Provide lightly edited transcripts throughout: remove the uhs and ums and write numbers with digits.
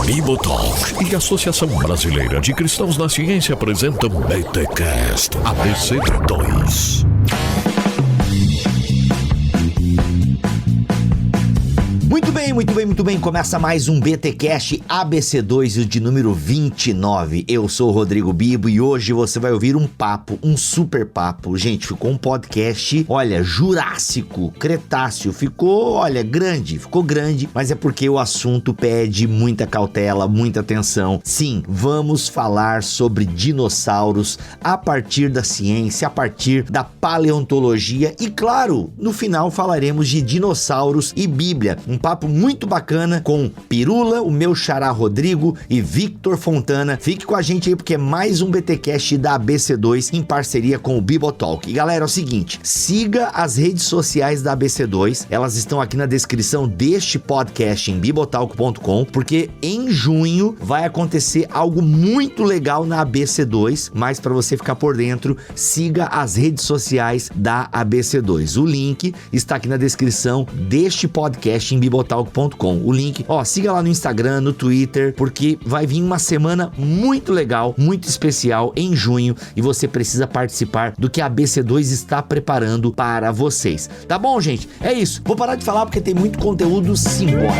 Bibotalk e a Associação Brasileira de Cristãos na Ciência apresentam BTcast ABC2. Muito bem. Começa mais um BTcast ABC2, o de número 29. Eu sou o Rodrigo Bibo e hoje você vai ouvir um super papo. Gente, ficou um podcast, Jurássico, Cretáceo. Ficou grande, mas é porque o assunto pede muita cautela, muita atenção. Sim, vamos falar sobre dinossauros a partir da ciência, a partir da paleontologia e, claro, no final falaremos de dinossauros e Bíblia. Um papo muito bacana com Pirula, o meu xará Rodrigo e Victor Fontana. Fique com a gente aí porque é mais um BTcast da ABC2 em parceria com o Bibotalk. E galera, é o seguinte, siga as redes sociais da ABC2, elas estão aqui na descrição deste podcast em bibotalk.com, porque em junho vai acontecer algo muito legal na ABC2, mas para você ficar por dentro, siga as redes sociais da ABC2. O link está aqui na descrição deste podcast em bibotalk.com. O link, siga lá no Instagram, no Twitter, porque vai vir uma semana muito legal, muito especial em junho e você precisa participar do que a ABC2 está preparando para vocês. Tá bom, gente? É isso. Vou parar de falar porque tem muito conteúdo, simbora.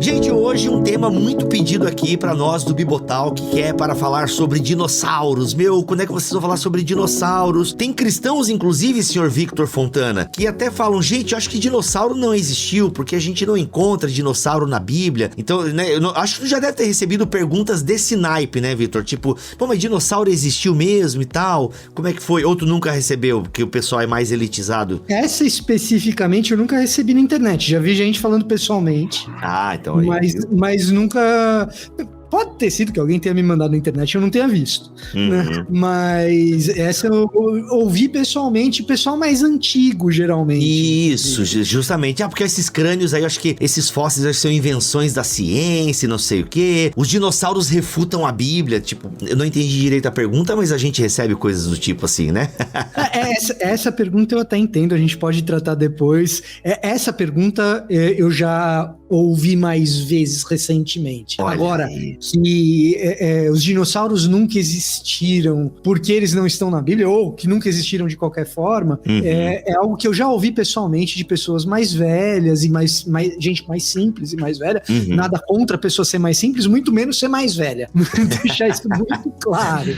Gente, hoje um tema muito pedido aqui pra nós do Bibotalk, que é para falar sobre dinossauros. Quando é que vocês vão falar sobre dinossauros? Tem cristãos, inclusive, senhor Victor Fontana, que até falam, gente, eu acho que dinossauro não existiu, porque a gente não encontra dinossauro na Bíblia. Então, né, acho que tu já deve ter recebido perguntas desse naipe, né, Victor? Tipo, mas dinossauro existiu mesmo e tal? Como é que foi? Ou tu nunca recebeu, porque o pessoal é mais elitizado? Essa especificamente eu nunca recebi na internet. Já vi gente falando pessoalmente. Ah, então... Mas nunca... Pode ter sido que alguém tenha me mandado na internet e eu não tenha visto, né? Mas essa eu ouvi pessoalmente, pessoal mais antigo, geralmente. Isso, justamente. Porque esses crânios aí, eu acho que esses fósseis acho que são invenções da ciência, não sei o quê. Os dinossauros refutam a Bíblia, tipo, eu não entendi direito a pergunta, mas a gente recebe coisas do tipo assim, né? Essa pergunta eu até entendo, a gente pode tratar depois. Essa pergunta eu já ouvi mais vezes recentemente. Olha agora, aí. Que os dinossauros nunca existiram porque eles não estão na Bíblia, ou que nunca existiram de qualquer forma, é algo que eu já ouvi pessoalmente de pessoas mais velhas e gente mais simples e mais velha. Nada contra a pessoa ser mais simples, muito menos ser mais velha. Deixar isso muito claro.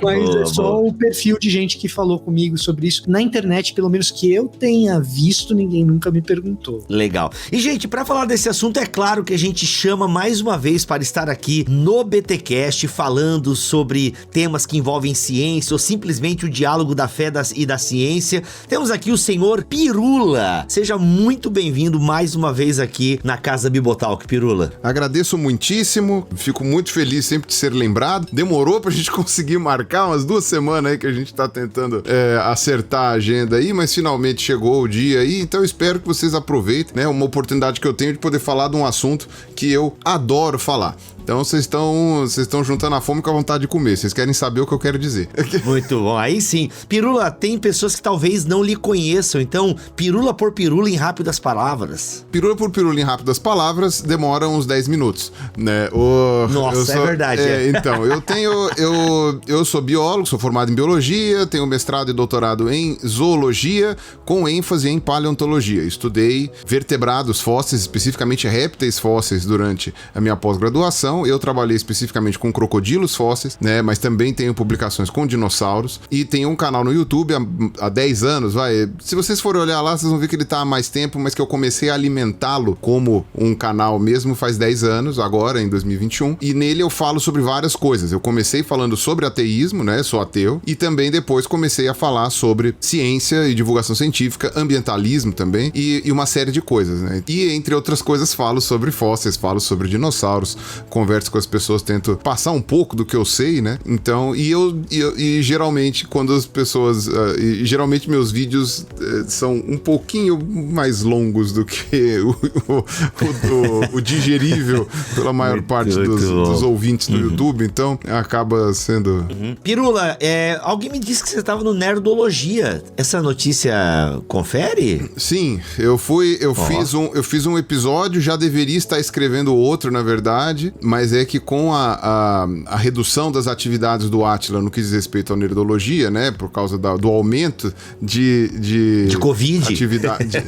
Mas é só o perfil de gente que falou comigo sobre isso. Na internet, pelo menos que eu tenha visto, ninguém nunca me perguntou. Legal. E, gente, pra falar desse assunto, é claro que a gente chama mais uma vez para estar aqui no BTcast falando sobre temas que envolvem ciência ou simplesmente o diálogo da fé e da ciência. Temos aqui o senhor Pirula. Seja muito bem-vindo mais uma vez aqui na Casa Bibotalk, Pirula. Agradeço muitíssimo, fico muito feliz sempre de ser lembrado. Demorou pra gente conseguir marcar umas 2 semanas aí que a gente tá tentando acertar a agenda aí, mas finalmente chegou o dia aí, então eu espero que vocês aproveitem, né? Uma oportunidade que eu tenho de poder falar de um assunto que eu adoro falar. Então vocês estão juntando a fome com a vontade de comer. Vocês querem saber o que eu quero dizer. Muito bom, aí sim. Pirula, tem pessoas que talvez não lhe conheçam, então Pirula por Pirula em rápidas palavras. Pirula por Pirula em rápidas palavras demora uns 10 minutos, né? Nossa, é verdade. Então, eu sou biólogo, sou formado em biologia, tenho mestrado e doutorado em zoologia, com ênfase em paleontologia. Estudei vertebrados fósseis, especificamente répteis fósseis, durante a minha pós-graduação. Eu trabalhei especificamente com crocodilos fósseis, né? Mas também tenho publicações com dinossauros e tenho um canal no YouTube há 10 anos, Se vocês forem olhar lá, vocês vão ver que ele tá há mais tempo, mas que eu comecei a alimentá-lo como um canal mesmo faz 10 anos, agora em 2021, e nele eu falo sobre várias coisas. Eu comecei falando sobre ateísmo, né? Sou ateu, e também depois comecei a falar sobre ciência e divulgação científica, ambientalismo também, e uma série de coisas, né? E entre outras coisas falo sobre fósseis, falo sobre dinossauros, com converso com as pessoas, tento passar um pouco do que eu sei, né? Então, e geralmente, quando as pessoas... geralmente meus vídeos são um pouquinho mais longos do que o digerível pela maior parte dos ouvintes do YouTube, então acaba sendo... Pirula, alguém me disse que você estava no Nerdologia. Essa notícia confere? Sim, eu fiz um episódio, já deveria estar escrevendo outro, na verdade, mas é que com a redução das atividades do Átila no que diz respeito à Nerdologia, né, por causa do aumento de Covid. Atividade.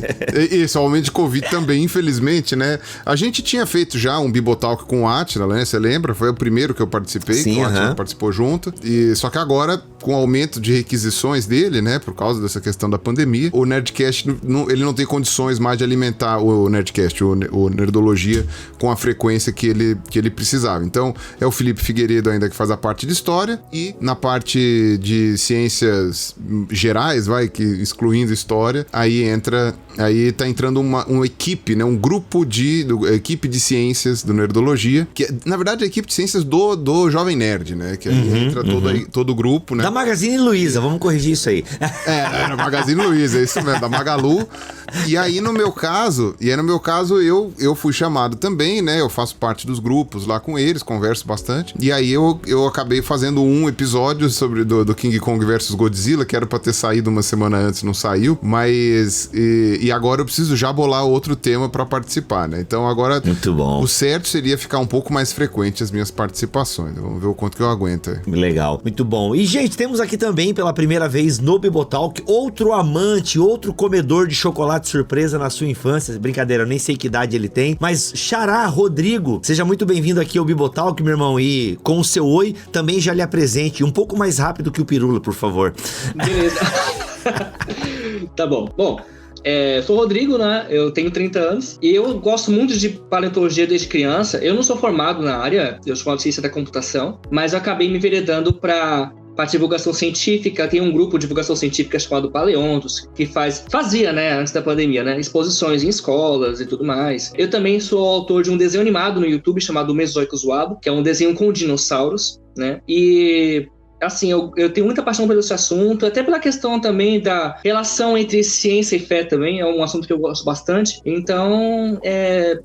Isso, aumento de Covid também, infelizmente, né? A gente tinha feito já um Bibotalk com o Átila, né? Você lembra? Foi o primeiro que eu participei, sim, que o Átila participou junto. Só que agora, com o aumento de requisições dele, né, por causa dessa questão da pandemia, o Nerdcast, ele não tem condições mais de alimentar o Nerdcast, o Nerdologia, com a frequência que ele precisava. Então, é o Felipe Figueiredo ainda que faz a parte de história, e na parte de ciências gerais, excluindo história, aí tá entrando uma equipe, né, um grupo equipe de ciências do Nerdologia, que na verdade é a equipe de ciências do Jovem Nerd, né, que aí entra todo o grupo, né. Da Magazine Luiza, vamos corrigir isso aí. Da Magazine Luiza, é isso mesmo, da Magalu. E aí no meu caso, eu fui chamado também, né, eu faço parte dos grupos lá com eles, converso bastante, e aí eu acabei fazendo um episódio sobre do King Kong versus Godzilla, que era pra ter saído uma semana antes, não saiu, mas e agora eu preciso já bolar outro tema pra participar, né, então agora muito bom. O certo seria ficar um pouco mais frequente as minhas participações, vamos ver o quanto que eu aguento aí. Legal, muito bom. E gente, temos aqui também pela primeira vez no Bibotalk outro amante, outro comedor de chocolate surpresa na sua infância. Brincadeira, eu nem sei que idade ele tem, mas Xará Rodrigo, seja muito bem-vindo aqui ao Bibotalk, meu irmão, e com o seu oi, também já lhe apresente, um pouco mais rápido que o Pirula, por favor. Beleza. Tá bom. Bom, sou o Rodrigo, né? Eu tenho 30 anos e eu gosto muito de paleontologia desde criança. Eu não sou formado na área, eu sou formado em ciência da computação, mas eu acabei me enveredando para divulgação científica. Tem um grupo de divulgação científica chamado Paleontos, que fazia, né, antes da pandemia, né, exposições em escolas e tudo mais. Eu também sou autor de um desenho animado no YouTube chamado Mesozoico Zoado, que é um desenho com dinossauros, né, e... assim, eu tenho muita paixão pelo esse assunto, até pela questão também da relação entre ciência e fé também, é um assunto que eu gosto bastante. Então,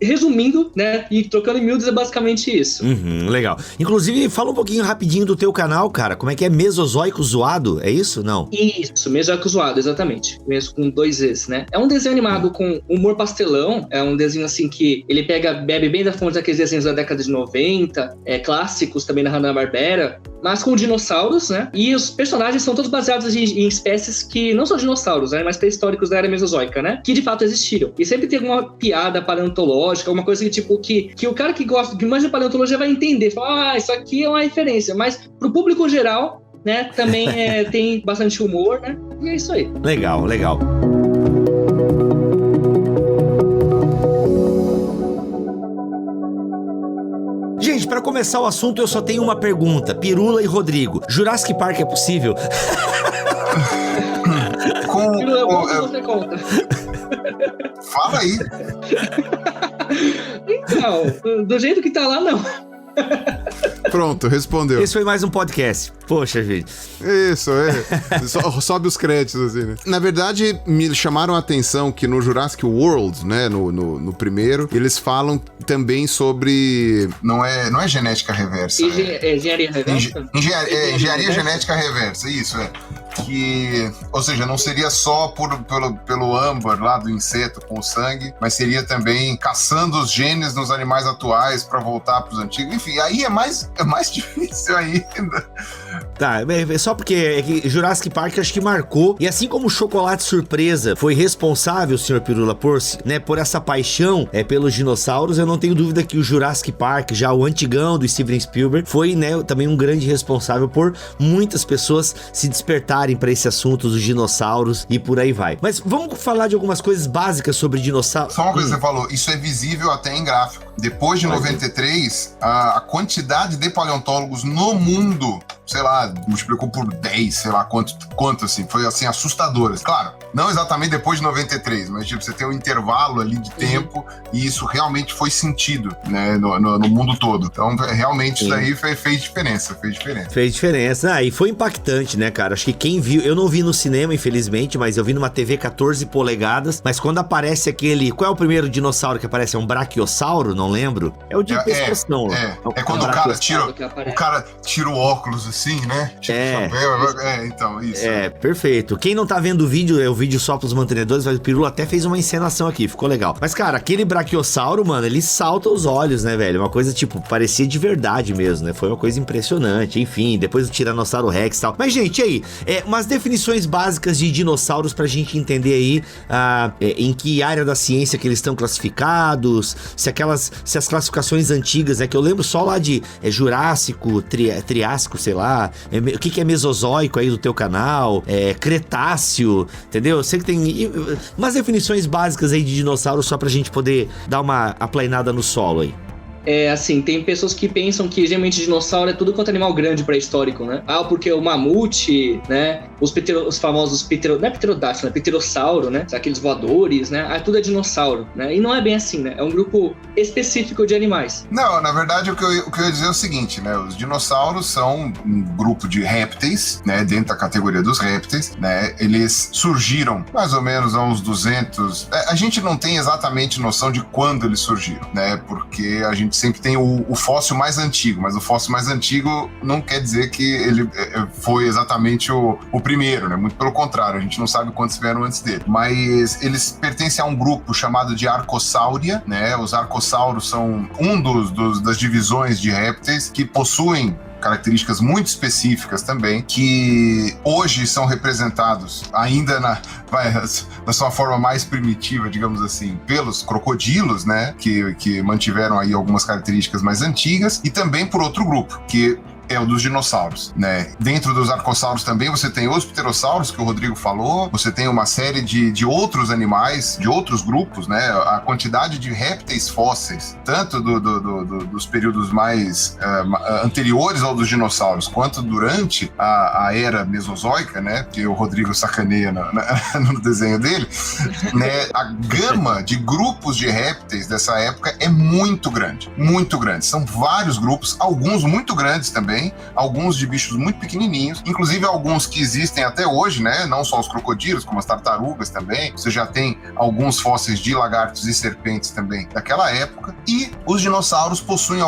resumindo, né, e trocando em miúdos, é basicamente isso. Legal. Inclusive, fala um pouquinho rapidinho do teu canal, cara. Como é que é? Mesozoico Zoado? É isso? Não? Isso, Mesozoico Zoado, exatamente. Mesmo com 2 Zs, né? É um desenho animado com humor pastelão, é um desenho assim que ele bebe bem da fonte daqueles desenhos da década de 90, clássicos também da Hanna-Barbera, mas com dinossauros, né? E os personagens são todos baseados em espécies que não são dinossauros, né? Mas pré-históricos da era mesozoica, né? Que de fato existiram. E sempre tem alguma piada paleontológica, alguma coisa que, tipo, que o cara que manja de paleontologia vai entender. Fala, isso aqui é uma referência. Mas pro público geral, né? Também tem bastante humor, né? E é isso aí. Legal, legal. Gente, pra começar o assunto, eu só tenho uma pergunta. Pirula e Rodrigo, Jurassic Park é possível? Você conta. Fala aí. Então, do jeito que tá lá, não. Pronto, respondeu. Esse foi mais um podcast. Poxa, gente. Isso, sobe os créditos, assim, né? Na verdade, me chamaram a atenção que no Jurassic World, né, no primeiro, eles falam também sobre... Não é genética reversa. Engenharia reversa? Engenharia genética reversa, isso, ou seja, não seria só pelo âmbar lá do inseto com o sangue, mas seria também caçando os genes nos animais atuais para voltar para os antigos. Enfim, aí é mais difícil ainda. Tá, só porque é que Jurassic Park acho que marcou, e assim como o Chocolate Surpresa foi responsável, senhor Pirula, por essa paixão pelos dinossauros, eu não tenho dúvida que o Jurassic Park, já o antigão do Steven Spielberg, foi, né, também um grande responsável por muitas pessoas se despertarem para esse assunto dos dinossauros e por aí vai. Mas vamos falar de algumas coisas básicas sobre dinossauros. Só uma coisa que você falou, isso é visível até em gráfico. depois de 93, a quantidade de paleontólogos no mundo, sei lá, multiplicou por 10, sei lá quanto assim, foi assim, assustador. Claro, não exatamente depois de 93, mas tipo, você tem um intervalo ali de tempo e isso realmente foi sentido, né, no mundo todo. Então, realmente, isso daí fez diferença. Fez diferença. E foi impactante, né, cara? Acho que quem viu, eu não vi no cinema, infelizmente, mas eu vi numa TV 14 polegadas, mas quando aparece aquele, qual é o primeiro dinossauro que aparece? É um braquiossauro? Não lembro. É o de pescoção. É quando o cara tira o óculos assim, né? Então, isso. Perfeito. Quem não tá vendo o vídeo, é o vídeo só pros mantenedores, mas o Pirula até fez uma encenação aqui, ficou legal. Mas, cara, aquele braquiossauro, mano, ele salta os olhos, né, velho? Uma coisa, tipo, parecia de verdade mesmo, né? Foi uma coisa impressionante. Enfim, depois o Tiranossauro Rex e tal. Mas, gente, aí, umas definições básicas de dinossauros pra gente entender aí em que área da ciência que eles estão classificados, se as classificações antigas, que eu lembro só lá de Jurássico, Triássico, sei lá, o que é Mesozoico aí do teu canal, Cretáceo, entendeu? Eu sei que tem umas definições básicas aí de dinossauros só pra gente poder dar uma aplainada no solo aí. Assim, tem pessoas que pensam que geralmente dinossauro é tudo quanto animal grande pré-histórico, né? Porque o mamute, né? Os famosos não é pterodáctilo, é pterossauro, né? Aqueles voadores, né? Tudo é dinossauro, né? E não é bem assim, né? É um grupo específico de animais. Não, na verdade, o que eu ia dizer é o seguinte, né? Os dinossauros são um grupo de répteis, né? Dentro da categoria dos répteis, né? Eles surgiram mais ou menos há uns 200... A gente não tem exatamente noção de quando eles surgiram, né? Porque a gente sempre tem o fóssil mais antigo, mas o fóssil mais antigo não quer dizer que ele foi exatamente o primeiro, né? Muito pelo contrário, a gente não sabe quantos vieram antes dele. Mas eles pertencem a um grupo chamado de Arcosáurea, né? Os arcossauros são das divisões de répteis que possuem características muito específicas também, que hoje são representados ainda na sua forma mais primitiva, digamos assim, pelos crocodilos, né, que mantiveram aí algumas características mais antigas, e também por outro grupo, que é o dos dinossauros, né? Dentro dos arcossauros também você tem os pterossauros, que o Rodrigo falou, você tem uma série de outros animais, de outros grupos, né? A quantidade de répteis fósseis, tanto dos períodos mais anteriores ao dos dinossauros, quanto durante a era mesozoica, né? Que o Rodrigo sacaneia no desenho dele, né? A gama de grupos de répteis dessa época é muito grande, muito grande. São vários grupos, alguns muito grandes também, alguns de bichos muito pequenininhos, inclusive alguns que existem até hoje, né? Não só os crocodilos, como as tartarugas também. Você já tem alguns fósseis de lagartos e serpentes também daquela época. E os dinossauros possuem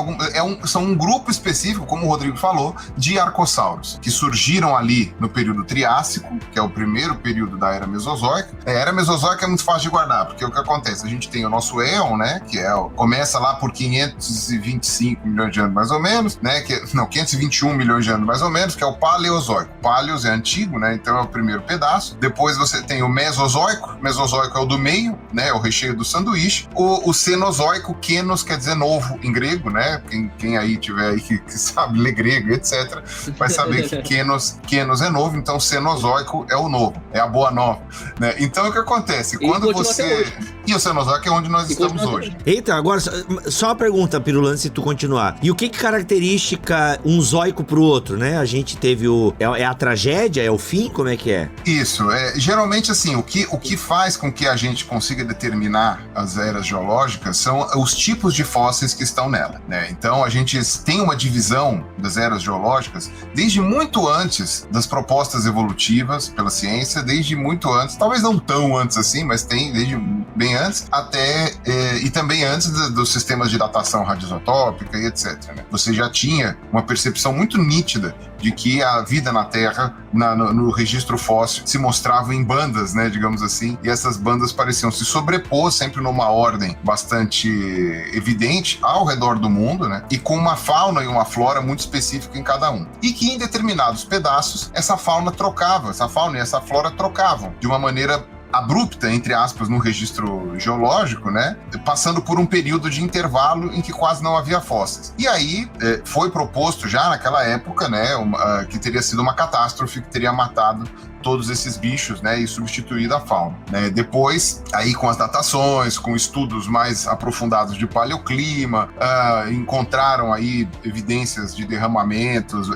são um grupo específico, como o Rodrigo falou, de arcossauros, que surgiram ali no período Triássico, que é o primeiro período da Era Mesozoica. A Era Mesozoica é muito fácil de guardar, porque o que acontece? A gente tem o nosso Éon, né? Que começa lá por 525 milhões de anos, mais ou menos, né? 521 milhões de anos, mais ou menos, que é o Paleozoico. Paleos é antigo, né? Então é o primeiro pedaço. Depois você tem o Mesozoico. Mesozoico é o do meio, né? É o recheio do sanduíche. O Cenozoico, Kenos quer dizer novo em grego, né? Quem aí tiver aí que sabe ler grego, etc., vai saber que Kenos é novo, então Cenozoico é o novo, é a boa nova, né? Então o que acontece? Quando você... E o Cenozoico é onde nós estamos hoje. Eita, agora só uma pergunta, Pirulano, se tu continuar. E o que característica um zoico pro outro, né? A gente teve é a tragédia, é o fim, como é que é? Isso, geralmente assim, o que faz com que a gente consiga determinar as eras geológicas são os tipos de fósseis que estão nela, né? Então a gente tem uma divisão das eras geológicas desde muito antes das propostas evolutivas pela ciência, desde muito antes, talvez não tão antes assim, mas tem desde bem antes, até e também antes dos sistemas de datação radioisotópica e etc, né? Você já tinha uma percepção muito nítida de que a vida na Terra, no registro fóssil, se mostrava em bandas, né, digamos assim, e essas bandas pareciam se sobrepor sempre numa ordem bastante evidente ao redor do mundo, né, e com uma fauna e uma flora muito específica em cada um. E que em determinados pedaços, essa fauna e essa flora trocavam de uma maneira abrupta, entre aspas, no registro geológico, né? Passando por um período de intervalo em que quase não havia fósseis. E aí foi proposto já naquela época, né, que teria sido uma catástrofe que teria matado todos esses bichos, né, e substituído a fauna, né? Depois, aí com as datações, com estudos mais aprofundados de paleoclima, encontraram aí evidências de derramamentos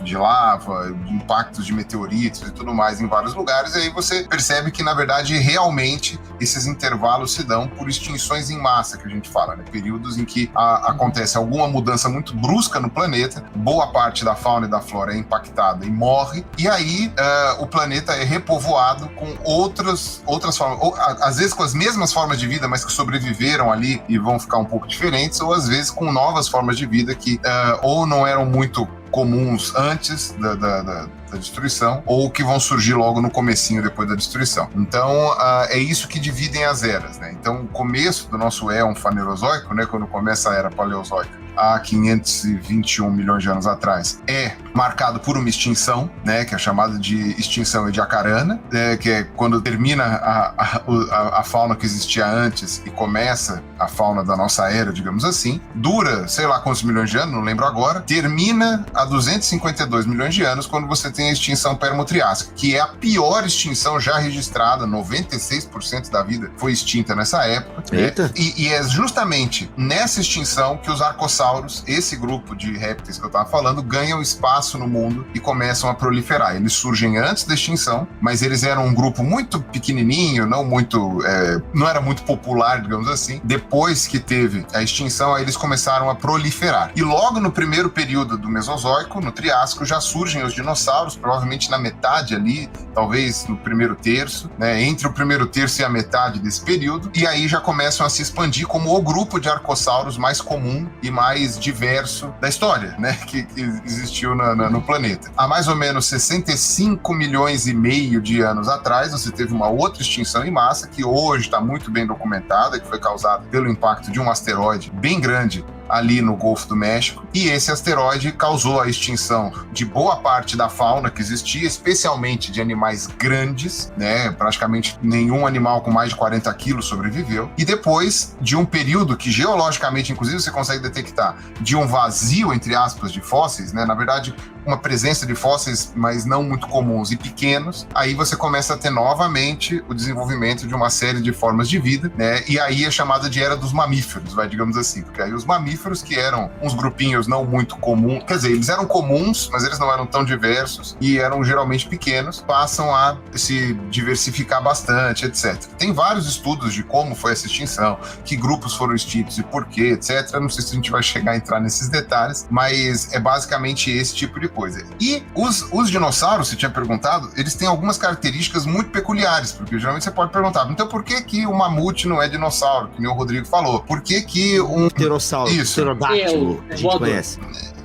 de lava, de impactos de meteoritos e tudo mais em vários lugares, e aí você percebe que, na verdade, realmente esses intervalos se dão por extinções em massa, que a gente fala, né? Períodos em que acontece alguma mudança muito brusca no planeta, boa parte da fauna e da flora é impactada e morre, e aí o planeta é repovoado com outras formas, ou às vezes com as mesmas formas de vida, mas que sobreviveram ali e vão ficar um pouco diferentes, ou às vezes com novas formas de vida que ou não eram muito comuns antes da destruição, ou que vão surgir logo no comecinho depois da destruição. Então, é isso que dividem as eras, né? Então, o começo do nosso éon fanerozoico, né, quando começa a era paleozoica, há 521 milhões de anos atrás, é marcado por uma extinção, né, que é chamada de extinção ediacarana, que é quando termina a fauna que existia antes e começa a fauna da nossa era, digamos assim, dura, sei lá quantos milhões de anos, não lembro agora, termina há 252 milhões de anos quando você tem a extinção permo-triássica, que é a pior extinção já registrada, 96% da vida foi extinta nessa época. Eita. E é justamente nessa extinção que os arcossauros, esse grupo de répteis que eu estava falando, ganham espaço no mundo e começam a proliferar. Eles surgem antes da extinção, mas eles eram um grupo muito pequenininho, não era muito popular, digamos assim. Depois que teve a extinção, aí eles começaram a proliferar. E logo no primeiro período do Mesozoico, no Triássico, já surgem os dinossauros, provavelmente na metade ali, talvez no primeiro terço, né, entre o primeiro terço e a metade desse período, e aí já começam a se expandir como o grupo de arcossauros mais comum e mais diverso da história, né, que existiu no planeta. Há mais ou menos 65 milhões e meio de anos atrás, você teve uma outra extinção em massa, que hoje está muito bem documentada, que foi causada pelo impacto de um asteroide bem grande ali no Golfo do México, e esse asteroide causou a extinção de boa parte da fauna que existia, especialmente de animais grandes, né? Praticamente nenhum animal com mais de 40 quilos sobreviveu, e depois de um período que geologicamente, inclusive, você consegue detectar de um vazio, entre aspas, de fósseis, né? Na verdade, uma presença de fósseis, mas não muito comuns e pequenos, aí você começa a ter novamente o desenvolvimento de uma série de formas de vida, né? E aí é chamada de era dos mamíferos, digamos assim, porque aí os mamíferos, que eram uns grupinhos não muito comuns, quer dizer, eles eram comuns, mas eles não eram tão diversos e eram geralmente pequenos, passam a se diversificar bastante, etc. Tem vários estudos de como foi essa extinção, que grupos foram extintos e por quê, etc. Não sei se a gente vai chegar a entrar nesses detalhes, mas é basicamente esse tipo de coisa. E os dinossauros, você tinha perguntado, eles têm algumas características muito peculiares, porque geralmente você pode perguntar, então por que o mamute não é dinossauro, que nem o Rodrigo falou? Por que um Pterossauro, Isso. pterodáctilo, a gente conhece.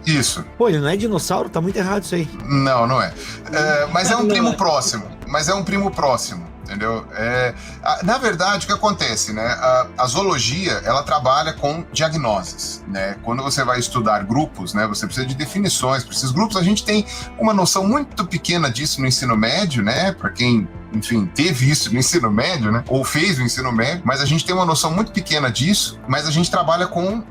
Isso. Pô, ele não é dinossauro? Tá muito errado isso aí. Não é. Mas é um primo próximo. Entendeu? Na verdade, o que acontece, né? A zoologia, ela trabalha com diagnoses, né? Quando você vai estudar grupos, né? Você precisa de definições para esses grupos. A gente tem uma noção muito pequena disso no ensino médio, né? Para quem, enfim, teve isso no ensino médio, né? Ou fez o ensino médio, mas a gente tem uma noção muito pequena disso, mas a gente trabalha com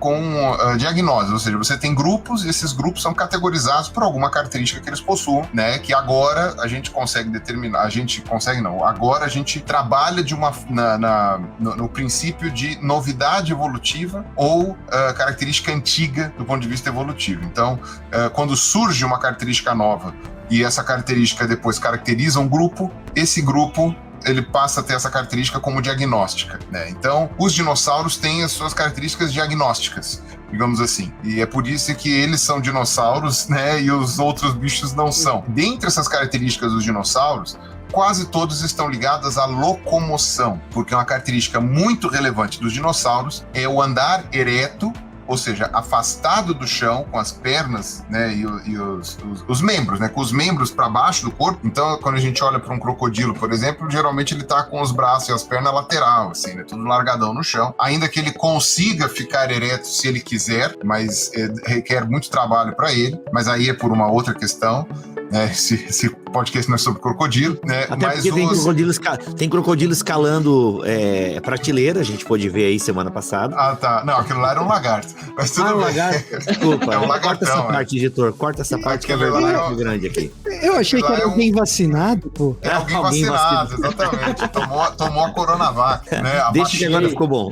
diagnoses, ou seja, você tem grupos e esses grupos são categorizados por alguma característica que eles possuem, né? Que agora a gente consegue determinar, agora a gente trabalha no princípio de novidade evolutiva ou característica antiga do ponto de vista evolutivo. Então, quando surge uma característica nova e essa característica depois caracteriza um grupo, esse grupo ele passa a ter essa característica como diagnóstica, né? Então, os dinossauros têm as suas características diagnósticas, digamos assim. E é por isso que eles são dinossauros, né? E os outros bichos não são. Dentre essas características dos dinossauros, quase todos estão ligados à locomoção, porque uma característica muito relevante dos dinossauros é o andar ereto, ou seja, afastado do chão, com as pernas, né, e os membros, né, com os membros para baixo do corpo. Então, quando a gente olha para um crocodilo, por exemplo, geralmente ele está com os braços e as pernas lateral, assim, né, tudo largadão no chão. Ainda que ele consiga ficar ereto se ele quiser, mas requer muito trabalho para ele, mas aí é por uma outra questão. né? Esse podcast não é sobre crocodilo, né? Até Mas porque tem crocodilo escalando prateleira, a gente pôde ver aí semana passada. Ah, tá. Não, aquilo lá era um lagarto. Mas tudo bem. Lagarto. Desculpa. É um lagartão, corta essa parte, editor. Corta essa parte que é Aquele lá verdade é um- muito grande aqui. Eu achei que era alguém vacinado, pô. É alguém Alguém vacinado, exatamente. Tomou a Coronavac, né? A Deixa que vacina, agora ficou bom.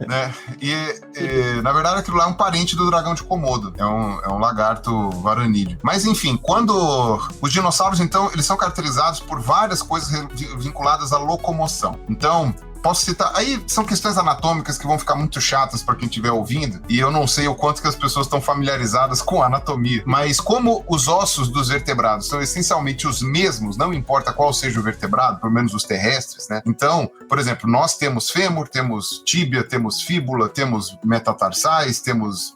né? E, na verdade, aquilo lá é um parente do dragão de Komodo. É um lagarto varanídeo. Mas, enfim, quando os dinossauros, então, eles são caracterizados por várias coisas vinculadas à locomoção. Então, posso citar... Aí são questões anatômicas que vão ficar muito chatas para quem estiver ouvindo, e eu não sei o quanto que as pessoas estão familiarizadas com a anatomia. Mas como os ossos dos vertebrados são essencialmente os mesmos, não importa qual seja o vertebrado, pelo menos os terrestres, né? Então, por exemplo, nós temos fêmur, temos tíbia, temos fíbula, temos metatarsais, temos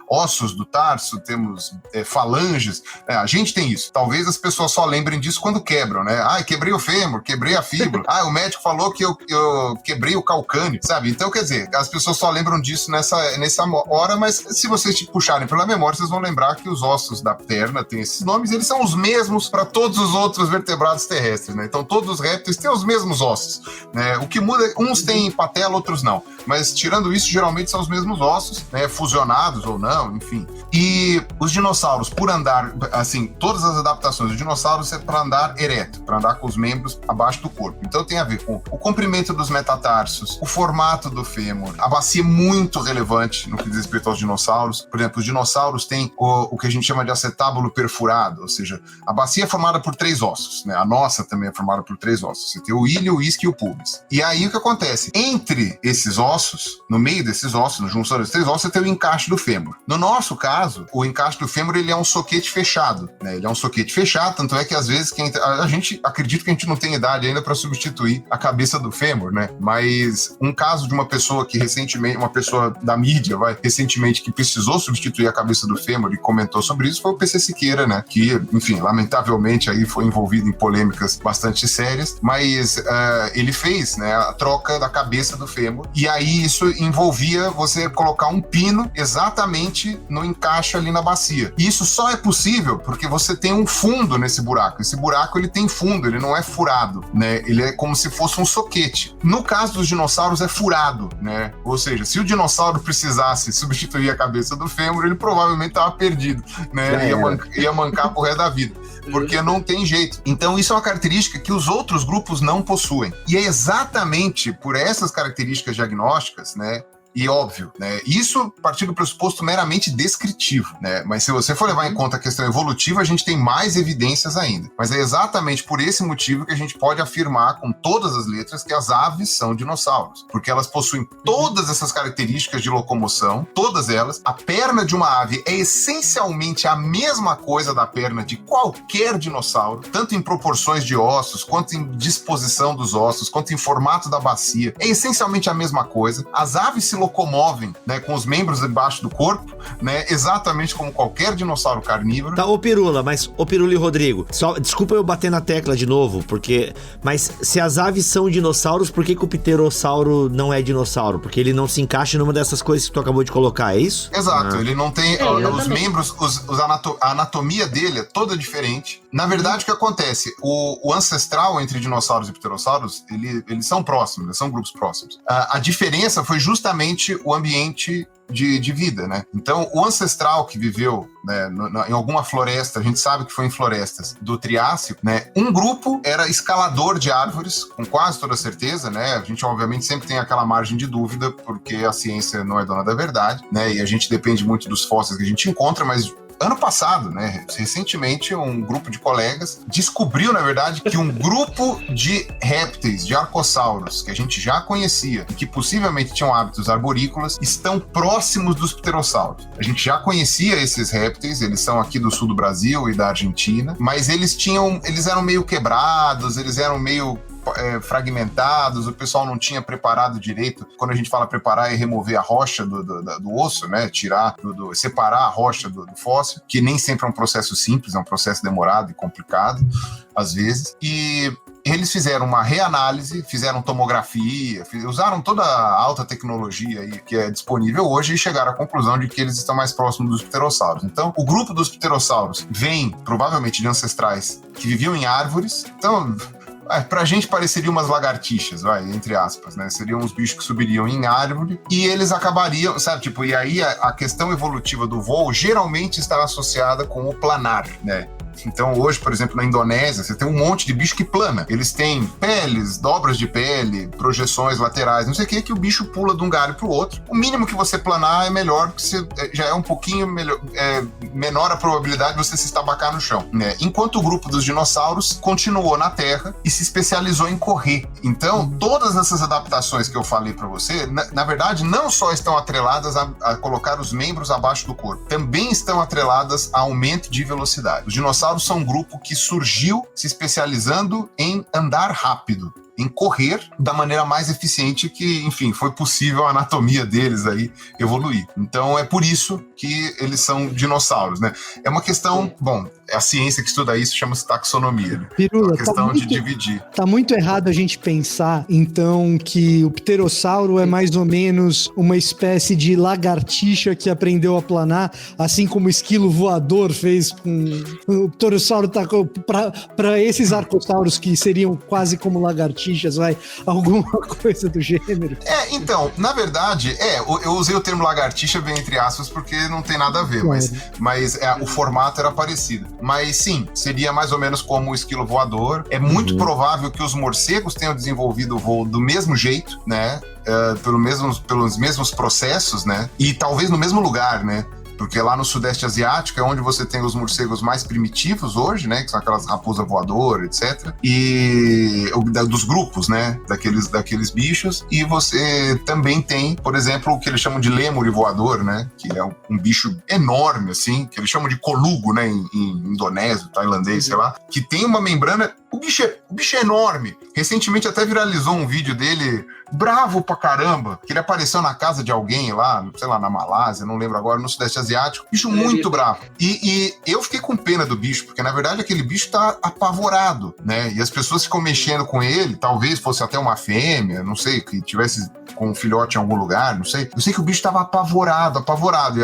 ossos do tarso, temos falanges. A gente tem isso. Talvez as pessoas só lembrem disso quando quebram, né? Ah, quebrei o fêmur, quebrei a fíbula. Ah, o médico falou que eu quebrei o calcâneo, sabe? Então, quer dizer, as pessoas só lembram disso nessa hora, mas se vocês puxarem pela memória, vocês vão lembrar que os ossos da perna têm esses nomes, eles são os mesmos para todos os outros vertebrados terrestres, né? Então, todos os répteis têm os mesmos ossos, né? O que muda, uns têm patela, outros não. Mas, tirando isso, geralmente são os mesmos ossos, né? Fusionados ou não, enfim. E os dinossauros, por andar, assim, todas as adaptações dos dinossauros é para andar ereto, para andar com os membros abaixo do corpo. Então, tem a ver com o comprimento dos metatarsos, o formato do fêmur. A bacia é muito relevante no que diz respeito aos dinossauros. Por exemplo, os dinossauros têm o que a gente chama de acetábulo perfurado, ou seja, a bacia é formada por 3 ossos, né? A nossa também é formada por 3 ossos. Você tem o ilho, o isquio e o pubis. E aí o que acontece? Entre esses ossos, no meio desses ossos, na junção desses 3 ossos, você tem o encaixe do fêmur. No nosso caso, o encaixe do fêmur ele é um soquete fechado, né? Ele é um soquete fechado, tanto é que às vezes a gente acredita que a gente não tem idade ainda para substituir a cabeça do fêmur, né? Mas um caso de uma pessoa que recentemente, uma pessoa da mídia, recentemente que precisou substituir a cabeça do fêmur e comentou sobre isso foi o PC Siqueira, né? Que, enfim, lamentavelmente aí foi envolvido em polêmicas bastante sérias, mas ele fez, né, a troca da cabeça do fêmur e aí isso envolvia você colocar um pino exatamente no encaixe ali na bacia. E isso só é possível porque você tem um fundo nesse buraco. Esse buraco ele tem fundo, ele não é furado, né? Ele é como se fosse um soquete. No caso dos dinossauros é furado, né? Ou seja, se o dinossauro precisasse substituir a cabeça do fêmur, ele provavelmente estava perdido, né? Ia mancar pro resto da vida, porque não tem jeito. Então isso é uma característica que os outros grupos não possuem. E é exatamente por essas características diagnósticas, né? E óbvio, né? Isso a partir do pressuposto meramente descritivo, né? Mas se você for levar em conta a questão evolutiva, a gente tem mais evidências ainda. Mas é exatamente por esse motivo que a gente pode afirmar com todas as letras que as aves são dinossauros. Porque elas possuem todas essas características de locomoção, todas elas. A perna de uma ave é essencialmente a mesma coisa da perna de qualquer dinossauro, tanto em proporções de ossos, quanto em disposição dos ossos, quanto em formato da bacia. É essencialmente a mesma coisa. As aves se locomovem, né, com os membros debaixo do corpo, né, exatamente como qualquer dinossauro carnívoro. Tá, ô Pirula e Rodrigo, desculpa eu bater na tecla de novo, mas se as aves são dinossauros, por que o pterossauro não é dinossauro? Porque ele não se encaixa numa dessas coisas que tu acabou de colocar, é isso? Ele não tem os membros, a anatomia dele é toda diferente. Na verdade, o que acontece? O ancestral entre dinossauros e pterossauros, eles são próximos, eles são grupos próximos. A diferença foi justamente o ambiente de vida, né? Então, o ancestral que viveu, né, em alguma floresta, a gente sabe que foi em florestas do Triássico, né? Um grupo era escalador de árvores, com quase toda certeza, né? A gente, obviamente, sempre tem aquela margem de dúvida, porque a ciência não é dona da verdade, né? E a gente depende muito dos fósseis que a gente encontra, mas ano passado, né, recentemente, um grupo de colegas descobriu, na verdade, que um grupo de répteis, de arcossauros, que a gente já conhecia e que possivelmente tinham hábitos arborícolas, estão próximos dos pterossauros. A gente já conhecia esses répteis, eles são aqui do sul do Brasil e da Argentina, mas eles eram meio quebrados, eles eram meio fragmentados, o pessoal não tinha preparado direito. Quando a gente fala preparar, é remover a rocha do osso, né? Separar a rocha do fóssil, que nem sempre é um processo simples, é um processo demorado e complicado, às vezes. E eles fizeram uma reanálise, fizeram tomografia, usaram toda a alta tecnologia aí que é disponível hoje e chegaram à conclusão de que eles estão mais próximos dos pterossauros. Então, o grupo dos pterossauros vem, provavelmente, de ancestrais que viviam em árvores. Então, pra gente pareceria umas lagartixas, entre aspas, né? Seriam uns bichos que subiriam em árvore e eles acabariam, sabe? Tipo, e aí a questão evolutiva do voo geralmente está associada com o planar, né? Então hoje, por exemplo, na Indonésia, você tem um monte de bicho que plana. Eles têm peles, dobras de pele, projeções laterais, não sei o que o bicho pula de um galho pro outro. O mínimo que você planar é melhor, porque você já é um pouquinho melhor, menor a probabilidade de você se estabacar no chão, né? Enquanto o grupo dos dinossauros continuou na Terra e se especializou em correr. Então, todas essas adaptações que eu falei pra você, na verdade, não só estão atreladas a colocar os membros abaixo do corpo, também estão atreladas a aumento de velocidade. Os dinossauros são um grupo que surgiu se especializando em andar rápido, em correr da maneira mais eficiente que, enfim, foi possível a anatomia deles aí evoluir. Então é por isso que eles são dinossauros, né? É uma questão, bom, a ciência que estuda isso chama-se taxonomia, né? Pirula, é uma questão de dividir. Tá muito errado a gente pensar, então, que o pterossauro é mais ou menos uma espécie de lagartixa que aprendeu a planar, assim como o esquilo voador fez com... O pterossauro tá para esses arcossauros que seriam quase como lagartixas, alguma coisa do gênero. Então, na verdade, eu usei o termo lagartixa bem entre aspas porque não tem nada a ver, mas o formato era parecido. Mas sim, seria mais ou menos como o esquilo voador. É muito provável que os morcegos tenham desenvolvido o voo do mesmo jeito, né? Pelos mesmos processos, né? E talvez no mesmo lugar, né? Porque lá no Sudeste Asiático é onde você tem os morcegos mais primitivos hoje, né? Que são aquelas raposas voadoras, etc. E dos grupos, né? Daqueles bichos. E você também tem, por exemplo, o que eles chamam de lêmure voador, né? Que é um bicho enorme, assim, que eles chamam de colugo, né? Em indonésio, tailandês, sei lá. Que tem uma membrana... O bicho é enorme. Recentemente até viralizou um vídeo dele bravo pra caramba, que ele apareceu na casa de alguém lá, sei lá, na Malásia, não lembro agora, no Sudeste Asiático. Bicho muito bravo. E eu fiquei com pena do bicho, porque na verdade aquele bicho tá apavorado, né? E as pessoas ficam mexendo com ele, talvez fosse até uma fêmea, não sei, que tivesse com um filhote em algum lugar, não sei. Eu sei que o bicho tava apavorado. E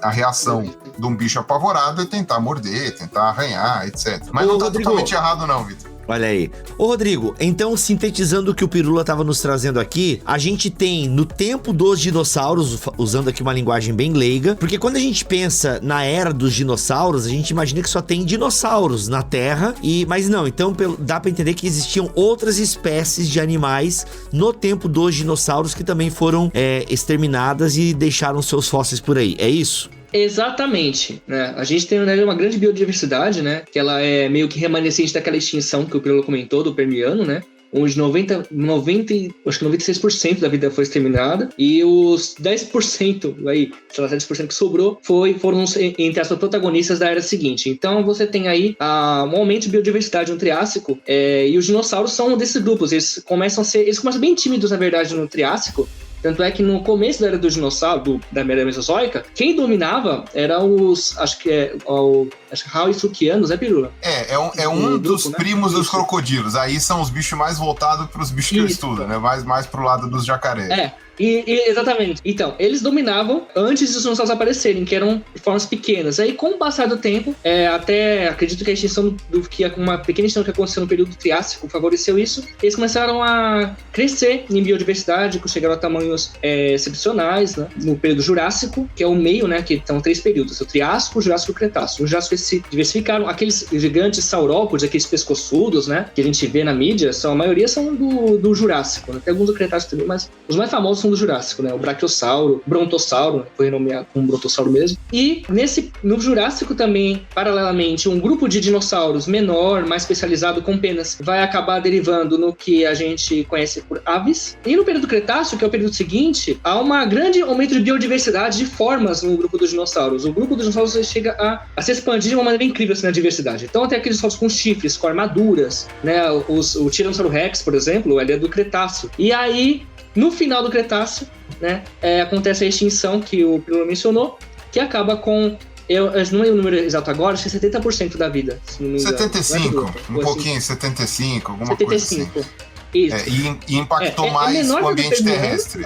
a reação de um bicho apavorado é tentar morder, tentar arranhar, etc. Mas não tá totalmente errado não, Vitor. Olha aí. Ô, Rodrigo, então, sintetizando o que o Pirula estava nos trazendo aqui, a gente tem no tempo dos dinossauros, usando aqui uma linguagem bem leiga, porque quando a gente pensa na era dos dinossauros, a gente imagina que só tem dinossauros na Terra, mas não, então dá pra entender que existiam outras espécies de animais no tempo dos dinossauros que também foram exterminadas e deixaram seus fósseis por aí, é isso? Exatamente, né? A gente tem uma grande biodiversidade, né? Que ela é meio que remanescente daquela extinção que o Pirula comentou, do Permiano, né? Onde 96% da vida foi exterminada e os 10% aí, sei lá, 10% que sobrou foram entre as protagonistas da era seguinte. Então você tem aí um aumento de biodiversidade no Triássico e os dinossauros são um desses grupos. Eles começam bem tímidos, na verdade, no Triássico. Tanto é que no começo da era do dinossauro, da era mesozoica, quem dominava eram os, acho que Rauisuchianos, Pirula? É um dos grupo, primos, né? Dos crocodilos. Aí são os bichos mais voltados para os bichos que eu estudo, né? Mais pro lado dos jacarés. Exatamente. Então, eles dominavam antes dos dinossauros aparecerem, que eram formas pequenas. Aí, com o passar do tempo, até acredito que a extinção uma pequena extinção que aconteceu no período Triássico favoreceu isso. Eles começaram a crescer em biodiversidade, chegaram a tamanhos excepcionais, né? No período Jurássico, que é o meio, né? Que são 3 períodos: o Triássico, o Jurássico e o Cretácico. No Jurássico se diversificaram. Aqueles gigantes saurópodes, aqueles pescoçudos, né? Que a gente vê na mídia, a maioria são do Jurássico, né? Tem alguns do Cretácico também, mas os mais famosos são do Jurássico, né? O Brachiosauro, Brontossauro, foi renomeado como Brontossauro mesmo. E no Jurássico também, paralelamente, um grupo de dinossauros menor, mais especializado com penas, vai acabar derivando no que a gente conhece por aves. E no período Cretáceo, que é o período seguinte, há um grande aumento de biodiversidade de formas no grupo dos dinossauros. O grupo dos dinossauros chega a se expandir de uma maneira incrível assim, na diversidade. Então tem aqueles dinossauros com chifres, com armaduras, né? O Tiranossauro Rex, por exemplo, ele é do Cretáceo. E aí, no final do Cretáceo, né, acontece a extinção que o Pirula mencionou, que acaba com eu não lembro o número exato agora, acho que é 70% da vida, se não me engano. 75, um pouquinho, 75, alguma coisa assim. Isso. E impactou mais o ambiente terrestre.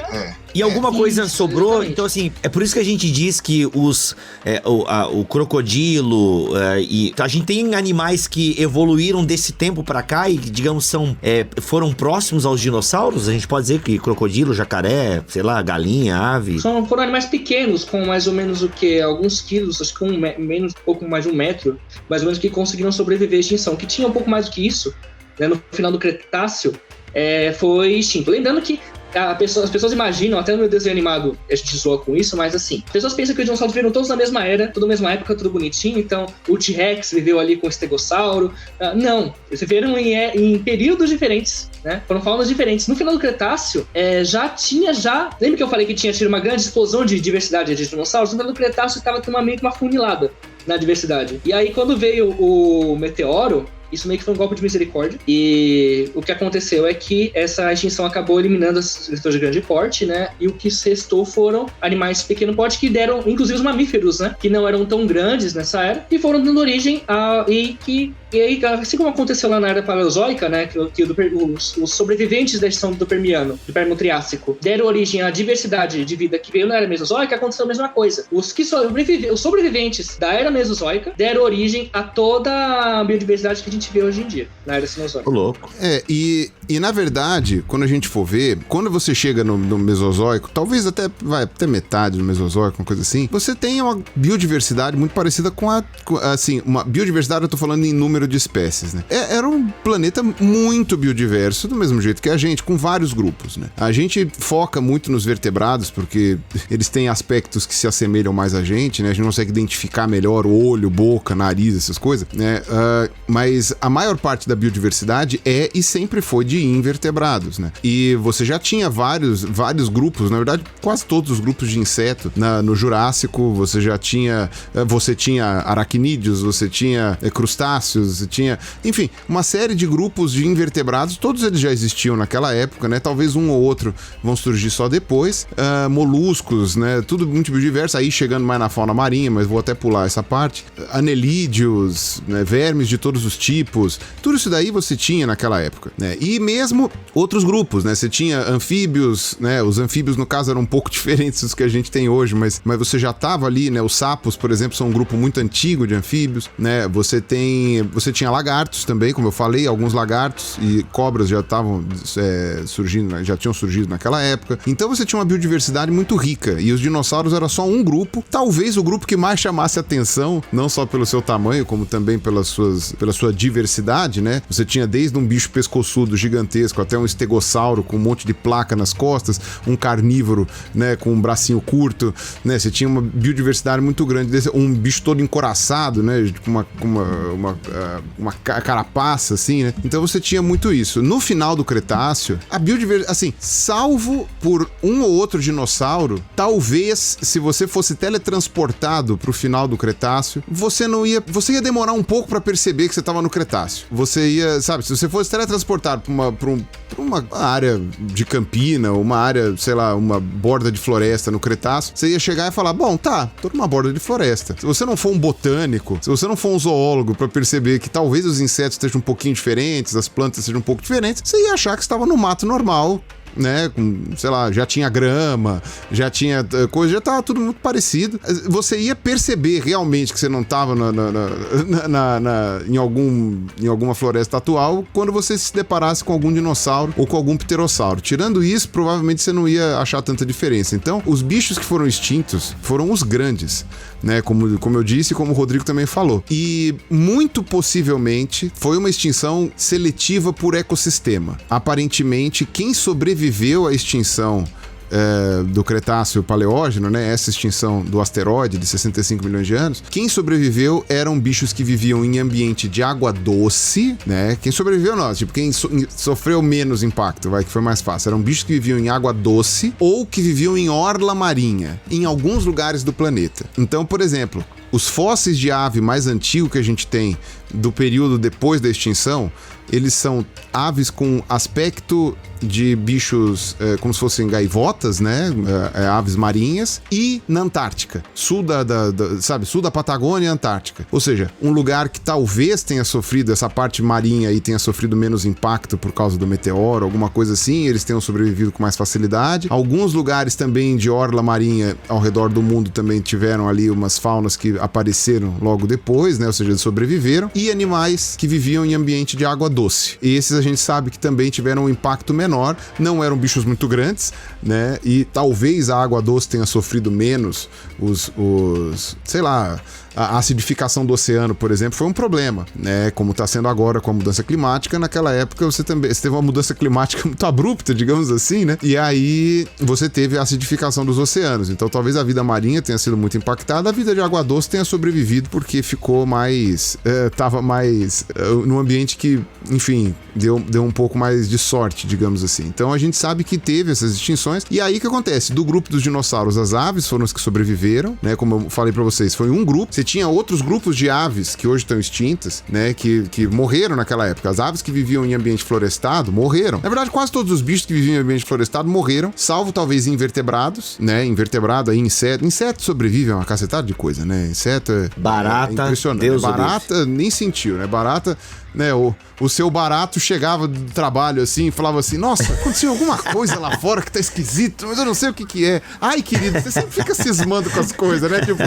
E alguma coisa isso, sobrou, exatamente. então assim, é por isso que a gente diz que o crocodilo e a gente tem animais que evoluíram desse tempo pra cá e, digamos, foram próximos aos dinossauros. A gente pode dizer que crocodilo, jacaré, sei lá, galinha, ave. Foram animais pequenos, com mais ou menos o que? Alguns quilos, acho que um pouco mais de 1 metro, mais ou menos, que conseguiram sobreviver à extinção. Que tinha um pouco mais do que isso, né, no final do Cretáceo, foi extinto. Lembrando que as pessoas imaginam, até no meu desenho animado a gente zoa com isso, mas assim, as pessoas pensam que os dinossauros viveram todos na mesma era, tudo na mesma época, tudo bonitinho, então o T-Rex viveu ali com o estegossauro. Não, eles viveram em períodos diferentes, né? Foram faunas diferentes. No final do Cretáceo, lembra que eu falei que tinha tido uma grande explosão de diversidade de dinossauros? No final do Cretáceo estava tendo meio que uma funilada na diversidade. E aí quando veio o meteoro, isso meio que foi um golpe de misericórdia. E o que aconteceu é que essa extinção acabou eliminando as criaturas de grande porte, né? E o que restou foram animais de pequeno porte que deram, inclusive os mamíferos, né? Que não eram tão grandes nessa era e foram dando origem E aí, assim como aconteceu lá na era paleozoica, né, que os sobreviventes da extinção do Permiano, do Permo-Triássico, deram origem à diversidade de vida que veio na era Mesozoica, aconteceu a mesma coisa. Os sobreviventes da era Mesozoica deram origem a toda a biodiversidade que a gente vê hoje em dia, na era Cenozoica. Ô, louco. E na verdade, quando a gente for ver, quando você chega no Mesozoico, talvez até metade do Mesozoico, uma coisa assim, você tem uma biodiversidade muito parecida com uma biodiversidade, eu tô falando em número de espécies, né? Era um planeta muito biodiverso, do mesmo jeito que a gente, com vários grupos, né? A gente foca muito nos vertebrados, porque eles têm aspectos que se assemelham mais a gente, né? A gente não consegue identificar melhor o olho, boca, nariz, essas coisas, né? Mas a maior parte da biodiversidade e sempre foi de invertebrados, né? E você já tinha vários grupos, na verdade, quase todos os grupos de inseto no Jurássico, você tinha aracnídeos, você tinha crustáceos, você tinha, enfim, uma série de grupos de invertebrados, todos eles já existiam naquela época, né? Talvez um ou outro vão surgir só depois. Moluscos, né? Tudo muito biodiverso, aí chegando mais na fauna marinha, mas vou até pular essa parte. Anelídeos, né? Vermes de todos os tipos, tudo isso daí você tinha naquela época, né? E mesmo outros grupos, né? Você tinha anfíbios, né? Os anfíbios, no caso, eram um pouco diferentes dos que a gente tem hoje, mas você já tava ali, né? Os sapos, por exemplo, são um grupo muito antigo de anfíbios, né? Você tinha lagartos também, como eu falei, alguns lagartos e cobras já estavam surgindo, já tinham surgido naquela época. Então você tinha uma biodiversidade muito rica e os dinossauros era só um grupo, talvez o grupo que mais chamasse atenção, não só pelo seu tamanho, como também pela sua diversidade, né? Você tinha desde um bicho pescoçudo gigantesco até um estegossauro com um monte de placa nas costas, um carnívoro, né, com um bracinho curto, né? Você tinha uma biodiversidade muito grande, um bicho todo encoraçado, né, com uma carapaça, assim, né? Então você tinha muito isso. No final do Cretáceo, a biodiversidade, assim, salvo por um ou outro dinossauro, talvez, se você fosse teletransportado pro final do Cretáceo, você ia demorar um pouco pra perceber que você tava no Cretáceo. Você ia, sabe, se você fosse teletransportado pra uma área de campina, uma área, sei lá, uma borda de floresta no Cretáceo, você ia chegar e falar, bom, tá, tô numa borda de floresta. Se você não for um botânico, se você não for um zoólogo pra perceber que talvez os insetos estejam um pouquinho diferentes, as plantas sejam um pouco diferentes, você ia achar que estava no mato normal, né, sei lá, já tinha grama, já tinha coisa, já tava tudo muito parecido. Você ia perceber realmente que você não tava em alguma floresta atual quando você se deparasse com algum dinossauro ou com algum pterossauro. Tirando isso, provavelmente você não ia achar tanta diferença. Então, os bichos que foram extintos foram os grandes, né, como eu disse e como o Rodrigo também falou. E muito possivelmente foi uma extinção seletiva por ecossistema. Aparentemente, quem sobreviveu à extinção do Cretáceo Paleógeno, né, essa extinção do asteroide de 65 milhões de anos, quem sobreviveu eram bichos que viviam em ambiente de água doce, né, quem sobreviveu não, tipo, quem sofreu menos impacto, que foi mais fácil, eram bichos que viviam em água doce ou que viviam em orla marinha, em alguns lugares do planeta. Então, por exemplo, os fósseis de ave mais antigos que a gente tem do período depois da extinção, eles são aves com aspecto de bichos como se fossem gaivotas, né? Aves marinhas, e na Antártica, sul da Patagônia e Antártica. Ou seja, um lugar que talvez tenha sofrido, essa parte marinha aí tenha sofrido menos impacto por causa do meteoro, alguma coisa assim, eles tenham sobrevivido com mais facilidade. Alguns lugares também de orla marinha ao redor do mundo também tiveram ali umas faunas que apareceram logo depois, né? Ou seja, eles sobreviveram. E animais que viviam em ambiente de água doce. E esses a gente sabe que também tiveram um impacto menor, não eram bichos muito grandes, né? E talvez a água doce tenha sofrido menos sei lá, a acidificação do oceano, por exemplo, foi um problema, né? Como está sendo agora com a mudança climática. Naquela época você teve uma mudança climática muito abrupta, digamos assim, né? E aí você teve a acidificação dos oceanos. Então talvez a vida marinha tenha sido muito impactada, a vida de água doce tenha sobrevivido porque ficou mais... tava mais num ambiente que, enfim, deu um pouco mais de sorte, digamos assim. Então a gente sabe que teve essas extinções. E aí o que acontece? Do grupo dos dinossauros, as aves foram as que sobreviveram, né? Como eu falei pra vocês, foi um grupo. Você tinha outros grupos de aves que hoje estão extintas, né? Que morreram naquela época. As aves que viviam em ambiente florestado morreram. Na verdade, quase todos os bichos que viviam em ambiente florestado morreram, salvo talvez invertebrados, né? Invertebrado aí, inseto. Inseto sobrevive a uma cacetada de coisa, né? Inseto barata, é impressionante. Deus barata nem sentiu, né? Barata, né? O seu barato chegava do trabalho assim e falava assim: nossa, aconteceu alguma coisa lá fora que tá esquisito, mas eu não sei o que é. Ai, querido, você sempre fica cismando com as coisas, né? Tipo,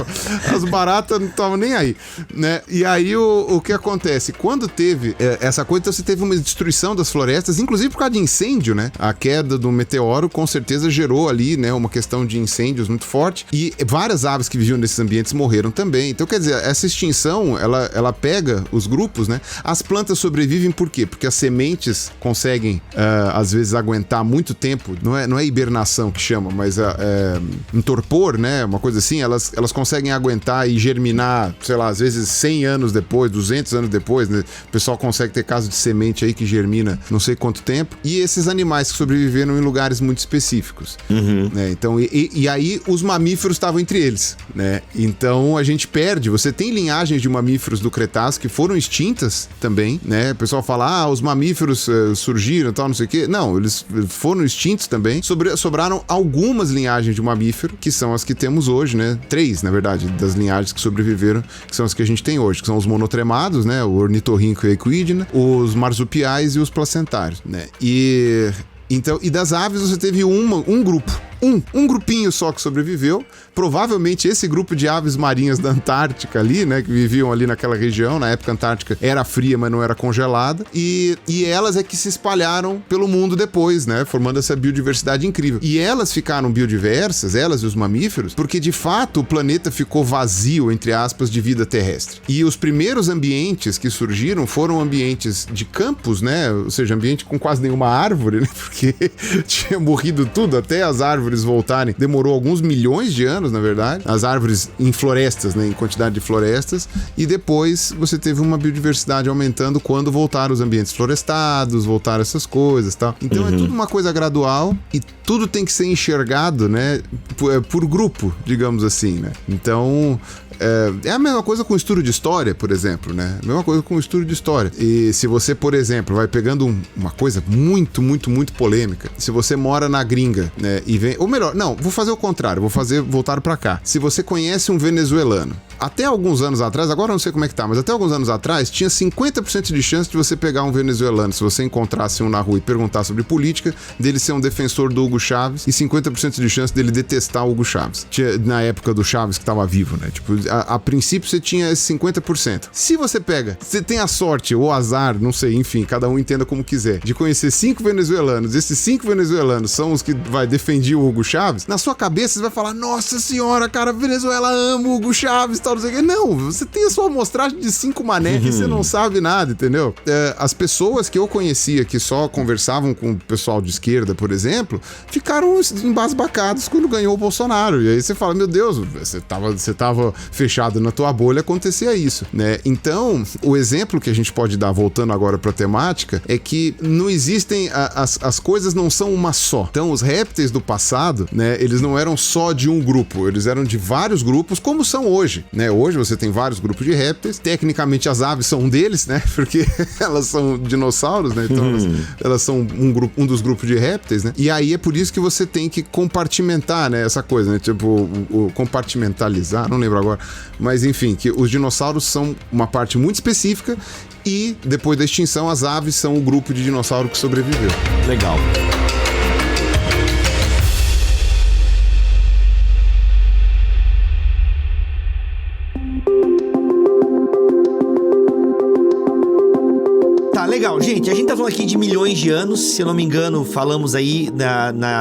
as baratas não estavam nem aí, né? E aí o que acontece? Quando teve essa coisa, então você teve uma destruição das florestas, inclusive por causa de incêndio, né? A queda do meteoro com certeza gerou ali, né? Uma questão de incêndios muito forte, e várias aves que viviam nesses ambientes morreram também. Então, quer dizer, essa extinção, ela pega os grupos, né? As plantas sobrevivem por quê? Porque as sementes conseguem, às vezes, aguentar muito tempo. Não é hibernação que chama, mas um torpor, né? Uma coisa assim. Elas conseguem aguentar e germinar, sei lá, às vezes 100 anos depois, 200 anos depois, né? O pessoal consegue ter caso de semente aí que germina não sei quanto tempo. E esses animais que sobreviveram em lugares muito específicos. Né? Então, e aí os mamíferos estavam entre eles, né? Então a gente perde. Você tem linhagens de mamíferos do Cretáceo que foram extintas também, né? O pessoal fala, os mamíferos surgiram e tal, não sei o quê. Não, eles foram extintos também. Sobraram algumas linhagens de mamífero, que são as que temos hoje, né? 3, na verdade, das linhagens que sobreviveram, que são as que a gente tem hoje, que são os monotremados, né? O ornitorrinco e a equidna, os marsupiais e os placentários, né? E das aves você teve um grupo. Um grupinho só que sobreviveu. Provavelmente esse grupo de aves marinhas da Antártica ali, né, que viviam ali naquela região. Na época a Antártica era fria, mas não era congelada. E elas é que se espalharam pelo mundo depois, né, formando essa biodiversidade incrível. E elas ficaram biodiversas, elas e os mamíferos, porque de fato o planeta ficou vazio, entre aspas, de vida terrestre. E os primeiros ambientes que surgiram foram ambientes de campos, né, ou seja, ambiente com quase nenhuma árvore, né, porque tinha morrido tudo, até as árvores voltarem, demorou alguns milhões de anos, na verdade, as árvores em florestas, né, em quantidade de florestas, e depois você teve uma biodiversidade aumentando quando voltaram os ambientes florestados, voltaram essas coisas, tal. Então é tudo uma coisa gradual e tudo tem que ser enxergado, né, por grupo, digamos assim, né. Então é a mesma coisa com o estudo de história, por exemplo, né? A mesma coisa com o estudo de história. E se você, por exemplo, vai pegando uma coisa muito, muito, muito polêmica, se você mora na gringa, né, e vem... Ou melhor, não, vou fazer o contrário, voltar pra cá. Se você conhece um venezuelano, até alguns anos atrás, agora eu não sei como é que tá, mas até alguns anos atrás, tinha 50% de chance de você pegar um venezuelano, se você encontrasse um na rua e perguntar sobre política, dele ser um defensor do Hugo Chávez, e 50% de chance dele detestar o Hugo Chávez. Na época do Chávez que tava vivo, né? Tipo, a princípio você tinha esse 50%. Se você tem a sorte ou azar, não sei, enfim, cada um entenda como quiser, de conhecer 5 venezuelanos, esses 5 venezuelanos são os que vai defender o Hugo Chávez, na sua cabeça você vai falar, nossa senhora, cara, Venezuela ama o Hugo Chávez, tal, não sei o que. Não, você tem a sua amostragem de 5 mané que você não sabe nada, entendeu? As pessoas que eu conhecia que só conversavam com o pessoal de esquerda, por exemplo, ficaram embasbacados quando ganhou o Bolsonaro. E aí você fala, meu Deus, você tava fechado na tua bolha, acontecia isso, né? Então, o exemplo que a gente pode dar, voltando agora pra temática, é que não existem, as coisas não são uma só. Então, os répteis do passado, né, eles não eram só de um grupo, eles eram de vários grupos, como são hoje, né? né? Hoje você tem vários grupos de répteis. Tecnicamente as aves são um deles, né? Porque elas são dinossauros, né? Então elas são um dos grupos de répteis, né? E aí é por isso que você tem que compartimentar, né? Essa coisa, né? Tipo, o compartimentalizar, não lembro agora. Mas enfim, que os dinossauros são uma parte muito específica e depois da extinção as aves são o grupo de dinossauro que sobreviveu. Legal. Legal, gente, a gente tá falando aqui de milhões de anos, se eu não me engano, falamos aí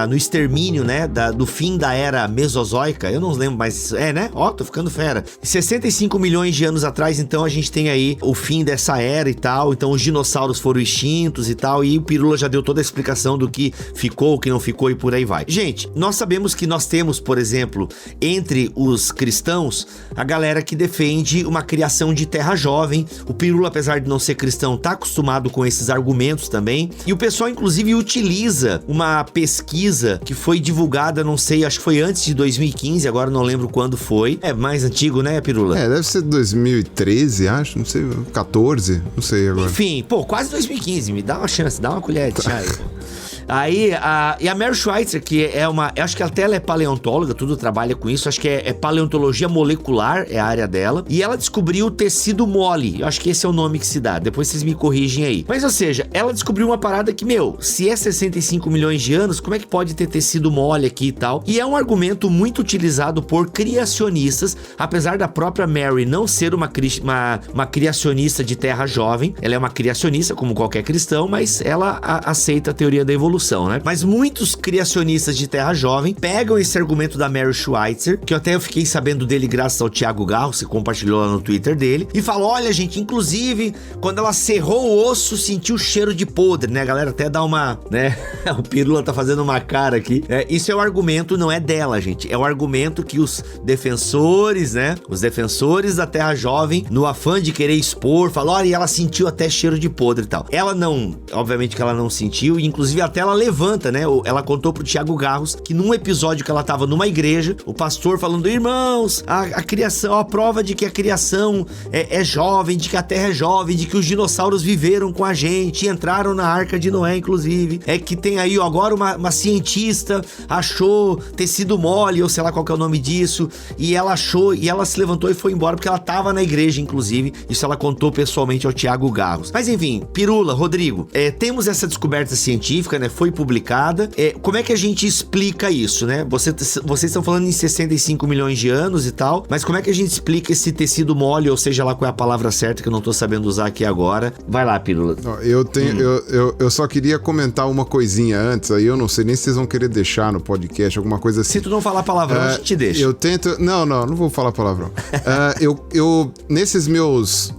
no extermínio, né, do fim da era mesozoica, eu não lembro mais, né, tô ficando fera. 65 milhões de anos atrás, então, a gente tem aí o fim dessa era e tal, então os dinossauros foram extintos e tal, e o Pirula já deu toda a explicação do que ficou, o que não ficou e por aí vai. Gente, nós sabemos que nós temos, por exemplo, entre os cristãos, a galera que defende uma criação de terra jovem. O Pirula, apesar de não ser cristão, tá acostumado com esses argumentos também, e o pessoal inclusive utiliza uma pesquisa que foi divulgada, não sei, acho que foi antes de 2015, agora não lembro quando foi, é mais antigo, né, Pirula? Deve ser 2013, acho, não sei, 14, não sei agora. Enfim, quase 2015, me dá uma chance, dá uma colher de chá aí. Aí, e a Mary Schweitzer, que eu acho que até ela é paleontóloga, tudo trabalha com isso, acho que é paleontologia molecular, é a área dela, e ela descobriu o tecido mole, eu acho que esse é o nome que se dá, depois vocês me corrigem aí. Mas, ou seja, ela descobriu uma parada que, se é 65 milhões de anos, como é que pode ter tecido mole aqui e tal? E é um argumento muito utilizado por criacionistas, apesar da própria Mary não ser uma criacionista de terra jovem, ela é uma criacionista, como qualquer cristão, mas ela aceita a teoria da evolução, né? Mas muitos criacionistas de terra jovem pegam esse argumento da Mary Schweitzer, que eu fiquei sabendo dele graças ao Thiago Garros, que compartilhou lá no Twitter dele, e falou, olha, gente, inclusive, quando ela serrou o osso, sentiu o cheiro de podre, né? A galera até dá uma, né? O Pirula tá fazendo uma cara aqui. Isso é o argumento, não é dela, gente. É o argumento que os defensores, né? Os defensores da terra jovem, no afã de querer expor, falou, olha, e ela sentiu até cheiro de podre e tal. Ela não, obviamente que ela não sentiu, e inclusive até ela levanta, né? Ela contou pro Thiago Garros que num episódio que ela tava numa igreja, o pastor falando, irmãos, a criação, a prova de que a criação é jovem, de que a terra é jovem, de que os dinossauros viveram com a gente, entraram na Arca de Noé, inclusive, é que tem aí, agora uma cientista achou tecido mole, ou sei lá qual que é o nome disso, e ela achou, e ela se levantou e foi embora, porque ela tava na igreja, inclusive, isso ela contou pessoalmente ao Thiago Garros. Mas enfim, Pirula, Rodrigo, temos essa descoberta científica, né? Foi publicada. Como é que a gente explica isso, né? Vocês estão falando em 65 milhões de anos e tal, mas como é que a gente explica esse tecido mole, ou seja lá qual é a palavra certa que eu não tô sabendo usar aqui agora? Vai lá, Pirula. Eu só queria comentar uma coisinha antes, aí eu não sei nem se vocês vão querer deixar no podcast, alguma coisa assim. Se tu não falar palavrão, a gente te deixa. Eu tento... Não vou falar palavrão. Nesses meus,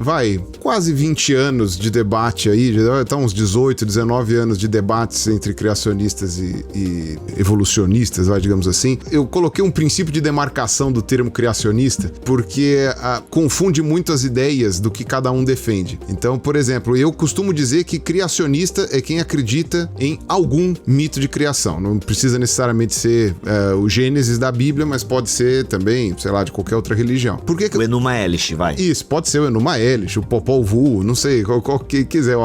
quase 20 anos de debate aí, tá uns 18, 19 anos de debates entre criacionistas e evolucionistas, digamos assim, eu coloquei um princípio de demarcação do termo criacionista, porque confunde muito as ideias do que cada um defende. Então, por exemplo, eu costumo dizer que criacionista é quem acredita em algum mito de criação. Não precisa necessariamente ser o Gênesis da Bíblia, mas pode ser também, sei lá, de qualquer outra religião. Por que o Enuma Elish, vai. Isso, pode ser o Enuma Elish, o Popol Vuh, não sei, qual que quiser,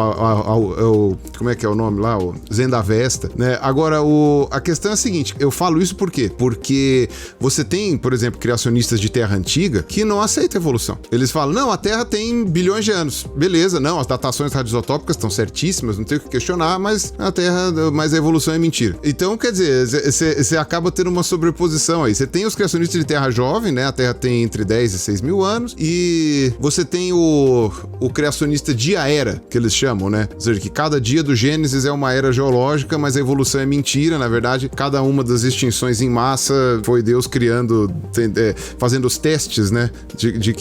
como é que é o nome lá? O Zendavesta, né? Agora, a questão é a seguinte, eu falo isso por quê? Porque você tem, por exemplo, criacionistas de terra antiga que não aceitam a evolução. Eles falam, não, a Terra tem bilhões de anos. Beleza, não, as datações radioisótópicas estão certíssimas, não tem o que questionar, mas a evolução é mentira. Então, quer dizer, você acaba tendo uma sobreposição aí. Você tem os criacionistas de terra jovem, né? A Terra tem entre 10 e 6 mil anos, e você tem o criacionista dia-era, que eles chamam, né? Ou seja, que cada dia do Gênesis é uma era geológica, mas a evolução é mentira. Na verdade, cada uma das extinções em massa foi Deus criando, fazendo os testes, né? De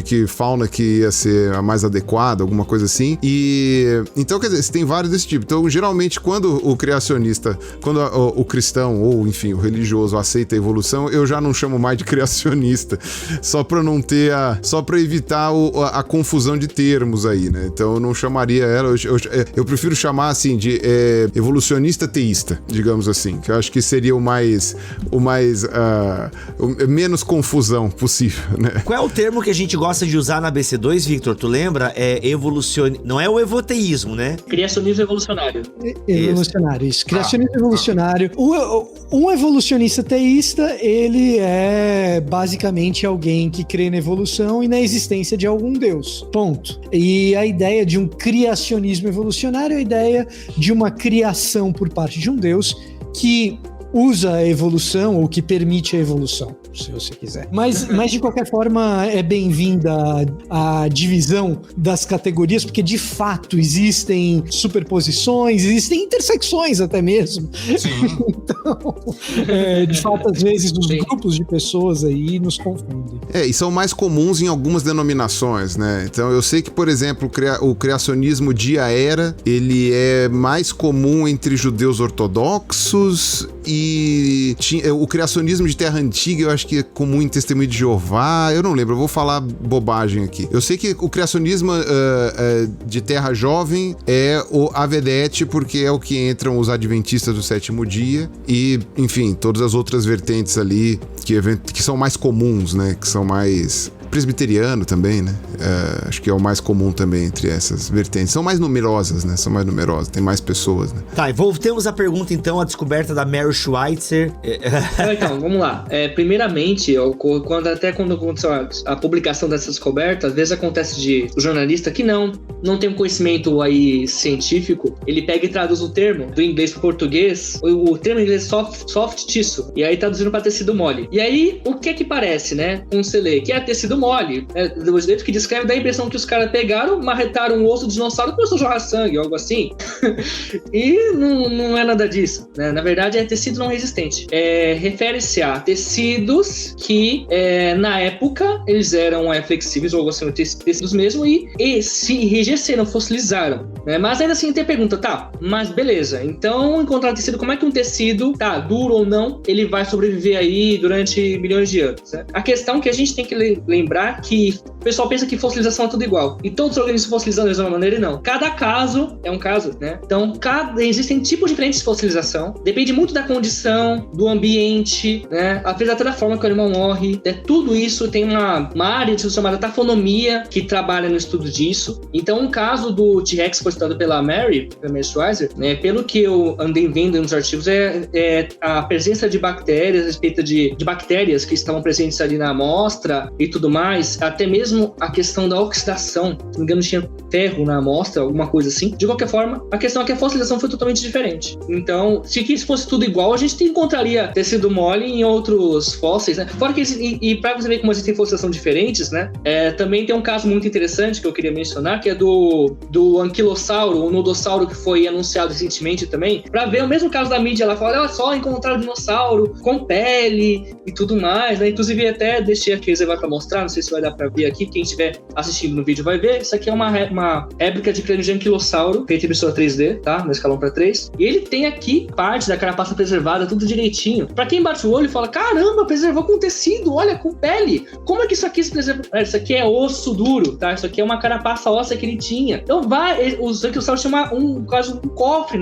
que fauna que ia ser a mais adequada, alguma coisa assim. E então, quer dizer, você tem vários desse tipo. Então, geralmente, quando o criacionista, quando o cristão, ou enfim, o religioso aceita a evolução, eu já não chamo mais de criacionista, só pra não ter só pra evitar a confusão de termos aí, né? Então, eu não chamaria ela, eu prefiro chamar assim de evolucionista teísta, digamos assim, que eu acho que seria o menos confusão possível, né? Qual é o termo que a gente gosta de usar na ABC2, Victor? Tu lembra? É não é o evoteísmo, né? Criacionismo evolucionário. Evolucionário, isso. Criacionismo evolucionário. Um evolucionista teísta, ele é basicamente alguém que crê na evolução e na existência de algum Deus. Ponto. E a ideia de um criacionismo evolucionário é a ideia de uma criação por parte de um Deus que usa a evolução ou que permite a evolução, se você quiser. Mas de qualquer forma, é bem-vinda a divisão das categorias, porque de fato existem superposições, existem intersecções até mesmo. Sim. Então, de fato, às vezes, os grupos de pessoas aí nos confundem. E são mais comuns em algumas denominações, né? Então, eu sei que, por exemplo, o criacionismo dia-era, ele é mais comum entre judeus ortodoxos e o criacionismo de terra antiga, eu acho que é comum em Testemunho de Jeová, eu não lembro, eu vou falar bobagem aqui. Eu sei que o criacionismo de terra jovem é o Avedete, porque é o que entram os adventistas do sétimo dia e, enfim, todas as outras vertentes ali que são mais comuns, né? Que são mais... presbiteriano também, né? Acho que é o mais comum também entre essas vertentes. São mais numerosas, né? Tem mais pessoas, né? Tá, e voltemos à pergunta, então, a descoberta da Mary Schweitzer. Então, vamos lá. Primeiramente, quando aconteceu a publicação dessa descoberta, às vezes acontece de o jornalista que não tem um conhecimento aí científico, ele pega e traduz o termo do inglês para o português, o termo em inglês é soft tissue, e aí traduzindo para tecido mole. E aí, o que parece, né? Quando você lê que é tecido mole, do jeito que descreve, dá a impressão que os caras pegaram, marretaram um osso de dinossauro e começou a jorrar sangue, algo assim. E não é nada disso, né? Na verdade, é tecido não resistente. Refere-se a tecidos que, na época, eles eram flexíveis, ou algo assim, tecidos mesmo, e se enrijeceram, fossilizaram, né? Mas ainda assim tem a pergunta, tá, mas beleza, então encontrar tecido, como é que um tecido, tá, duro ou não, ele vai sobreviver aí durante milhões de anos, né? A questão que a gente tem que lembrar que o pessoal pensa que fossilização é tudo igual. E todos os organismos fossilizando da mesma maneira, e não. Cada caso é um caso, né? Então, existem tipos diferentes de fossilização. Depende muito da condição, do ambiente, né? Apesar até da forma que o animal morre. Tudo isso tem uma área chamada tafonomia que trabalha no estudo disso. Então, um caso do T-Rex foi estudado pela Mary Schweitzer, né? Pelo que eu andei vendo nos artigos, é a presença de bactérias, a respeito de bactérias que estavam presentes ali na amostra e tudo mais, até mesmo a questão da oxidação, se não me engano tinha ferro na amostra, alguma coisa assim. De qualquer forma, a questão é que a fossilização foi totalmente diferente. Então, se fosse tudo igual, a gente encontraria tecido mole em outros fósseis, né? Fora que, e para você ver como existem fossilização diferentes, né? Também tem um caso muito interessante que eu queria mencionar, que é do anquilossauro, o nodossauro, que foi anunciado recentemente também, para ver o mesmo caso da mídia lá, falar, olha só, encontraram dinossauro com pele e tudo mais, né? Inclusive até deixei aqui reservar para mostrar, não sei se vai dar para ver aqui, quem estiver assistindo no vídeo vai ver. Isso aqui é uma réplica de crânio de anquilossauro, feita em impressora 3D, tá? No escalão para 3. E ele tem aqui parte da carapaça preservada, tudo direitinho. Para quem bate o olho e fala, caramba, preservou com tecido, olha, com pele. Como é que isso aqui se preservou? Isso aqui é osso duro, tá? Isso aqui é uma carapaça óssea que ele tinha. Então os anquilossauros tinham quase um cofre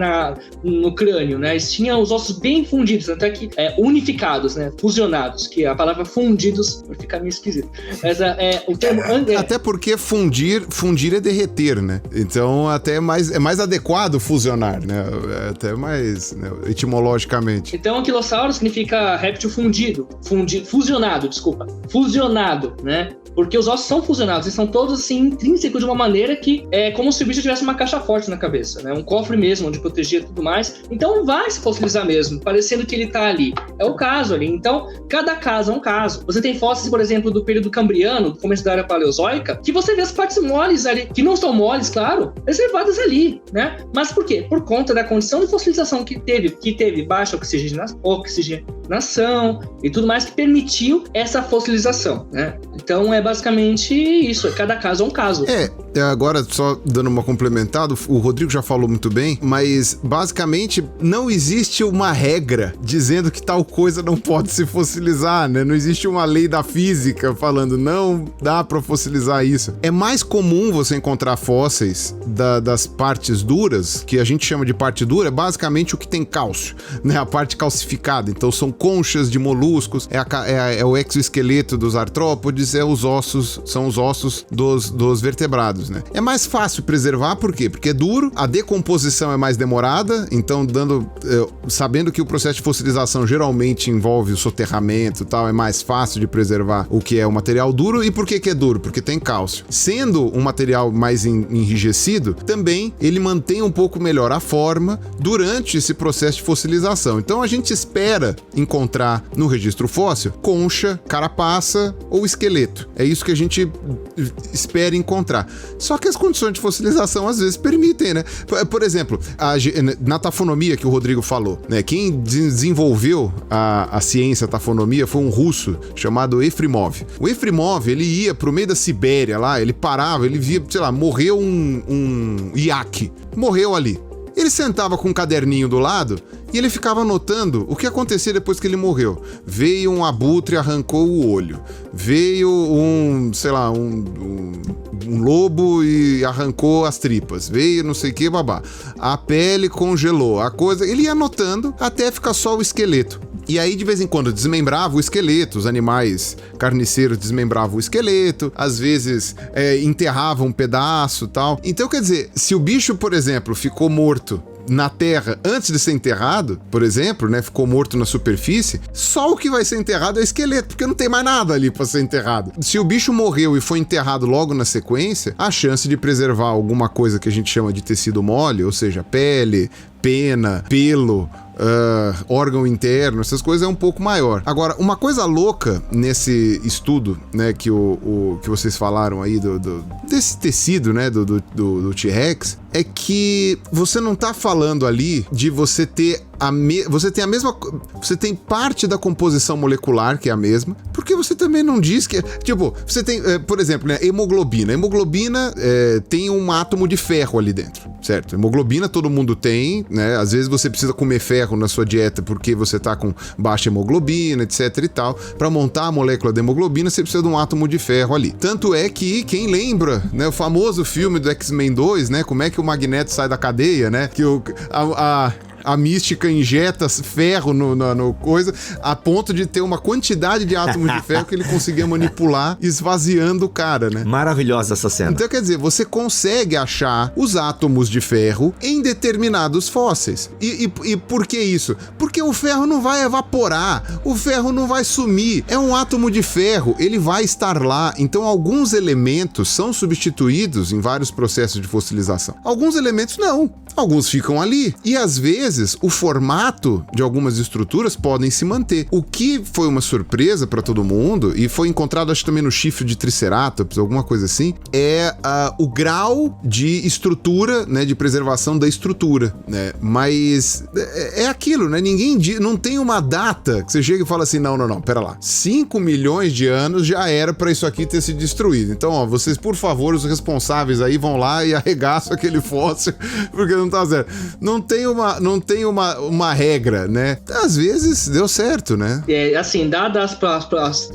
no crânio, né? Eles tinham os ossos bem fundidos, até que unificados, né? Fusionados, que a palavra fundidos vai ficar meio esquisito. Mas o termo... Até porque fundir é derreter, né? Então até é mais adequado fusionar, né? Até mais, né, etimologicamente. Então anquilossauro significa réptil fusionado, né? Porque os ossos são fusionados, eles são todos assim intrínsecos de uma maneira que é como se o bicho tivesse uma caixa forte na cabeça, né? Um cofre mesmo, onde protegia tudo mais. Então vai se fossilizar mesmo, parecendo que ele tá ali. É o caso ali. Então, cada caso é um caso. Você tem fósseis, por exemplo, do período cambriano, do começo da era paleozoica, que você vê as partes moles ali, que não são moles, claro, reservadas ali, né? Mas por quê? Por conta da condição de fossilização que teve baixa nação e tudo mais que permitiu essa fossilização, né? Então é basicamente isso, cada caso é um caso. Agora só dando uma complementada, o Rodrigo já falou muito bem, mas basicamente não existe uma regra dizendo que tal coisa não pode se fossilizar, né? Não existe uma lei da física falando não dá pra fossilizar isso. É mais comum você encontrar fósseis das partes duras, que a gente chama de parte dura, é basicamente o que tem cálcio, né? A parte calcificada. Então são conchas de moluscos, é o exoesqueleto dos artrópodes, são os ossos dos vertebrados, né? É mais fácil preservar, por quê? Porque é duro, a decomposição é mais demorada, então sabendo que o processo de fossilização geralmente envolve o soterramento e tal, é mais fácil de preservar o que é o material duro. E por que é duro? Porque tem cálcio. Sendo um material mais enrijecido, também ele mantém um pouco melhor a forma durante esse processo de fossilização. Então a gente espera encontrar no registro fóssil concha, carapaça ou esqueleto. É isso que a gente espera encontrar. Só que as condições de fossilização às vezes permitem, né? Por exemplo, na tafonomia que o Rodrigo falou, né? Quem desenvolveu a ciência tafonomia foi um russo chamado Efrimov. O Efrimov, ele ia pro meio da Sibéria lá, ele parava, ele via, sei lá, morreu um iaque. Morreu ali. Ele sentava com um caderninho do lado e ele ficava anotando o que acontecia depois que ele morreu. Veio um abutre e arrancou o olho. Veio um lobo e arrancou as tripas. Veio não sei o que, babá. A pele congelou. A coisa... Ele ia anotando até ficar só o esqueleto. E aí, de vez em quando, desmembrava o esqueleto. Os animais carniceiros desmembravam o esqueleto. Às vezes, enterravam um pedaço e tal. Então, quer dizer, se o bicho, por exemplo, ficou morto na terra antes de ser enterrado, por exemplo, né, ficou morto na superfície, só o que vai ser enterrado é o esqueleto, porque não tem mais nada ali para ser enterrado. Se o bicho morreu e foi enterrado logo na sequência, a chance de preservar alguma coisa que a gente chama de tecido mole, ou seja, pele, pena, pelo, órgão interno, essas coisas é um pouco maior. Agora, uma coisa louca nesse estudo, né, que vocês falaram aí desse tecido, né, do T-Rex, é que você não tá falando ali de você ter você tem parte da composição molecular que é a mesma, porque você também não diz que... Tipo, você tem, por exemplo, né, hemoglobina. Hemoglobina tem um átomo de ferro ali dentro, certo? Hemoglobina todo mundo tem, né? Às vezes você precisa comer ferro na sua dieta porque você tá com baixa hemoglobina, etc e tal. Pra montar a molécula da hemoglobina, você precisa de um átomo de ferro ali. Tanto é que, quem lembra, né, o famoso filme do X-Men 2, né? Como é que o Magneto sai da cadeia, né? Que a Mística injeta ferro no coisa, a ponto de ter uma quantidade de átomos de ferro que ele conseguia manipular, esvaziando o cara, né? Maravilhosa essa cena. Então, quer dizer, você consegue achar os átomos de ferro em determinados fósseis. E por que isso? Porque o ferro não vai evaporar, o ferro não vai sumir. É um átomo de ferro, ele vai estar lá. Então, alguns elementos são substituídos em vários processos de fossilização. Alguns elementos não. Alguns ficam ali. E, às vezes, o formato de algumas estruturas podem se manter. O que foi uma surpresa para todo mundo, e foi encontrado acho também no chifre de Triceratops, alguma coisa assim, é o grau de estrutura, né, de preservação da estrutura, né? Mas é aquilo, né? Não tem uma data que você chega e fala assim, não, pera lá, 5 milhões de anos já era para isso aqui ter se destruído. Então, ó, vocês, por favor, os responsáveis aí vão lá e arregaçam aquele fóssil, porque não tá certo. Não tem uma regra, né? Às vezes deu certo, né? Assim, dadas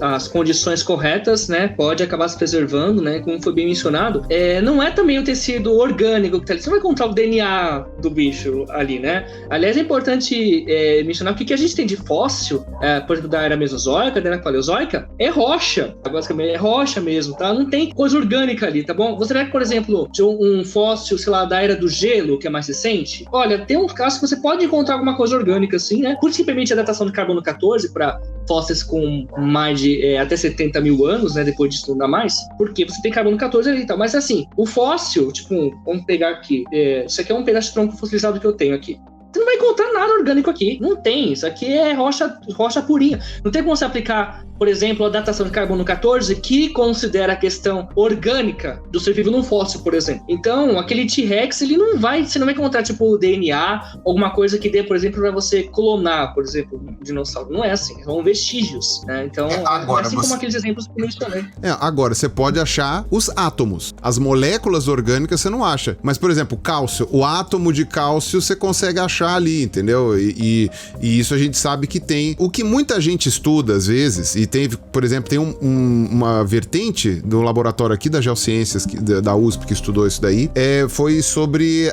as condições corretas, né? Pode acabar se preservando, né? Como foi bem mencionado. Não é também o tecido orgânico que tá ali. Você vai encontrar o DNA do bicho ali, né? Aliás, é importante mencionar que o que a gente tem de fóssil, por exemplo, da era mesozoica, da era paleozoica, é rocha. Basicamente, é rocha mesmo, tá? Não tem coisa orgânica ali, tá bom? Você vai, por exemplo, um fóssil, sei lá, da era do gelo, que é mais recente. Olha, tem uns casos que você pode encontrar alguma coisa orgânica, assim, né? Por isso que permite a datação do carbono 14 para fósseis com mais de até 70 mil anos, né? Depois disso não dá mais, porque você tem carbono 14 ali e tal. Mas assim, o fóssil, tipo, vamos pegar aqui, isso aqui é um pedaço de tronco fossilizado que eu tenho aqui. Você não vai encontrar nada orgânico aqui. Não tem. Isso aqui é rocha purinha. Não tem como você aplicar por exemplo, a datação de carbono 14, que considera a questão orgânica do ser vivo num fóssil, por exemplo. Então, aquele T-Rex, você não vai encontrar, tipo, DNA, alguma coisa que dê, por exemplo, pra você clonar, por exemplo, um dinossauro. Não é assim, são vestígios, né? Então, agora, assim como aqueles exemplos que eu mencionei. Agora, você pode achar os átomos. As moléculas orgânicas você não acha. Mas, por exemplo, cálcio. O átomo de cálcio você consegue achar ali, entendeu? E isso a gente sabe que tem. O que muita gente estuda, às vezes, e teve, por exemplo, tem uma vertente do laboratório aqui da Geociências, da USP, que estudou isso daí, foi sobre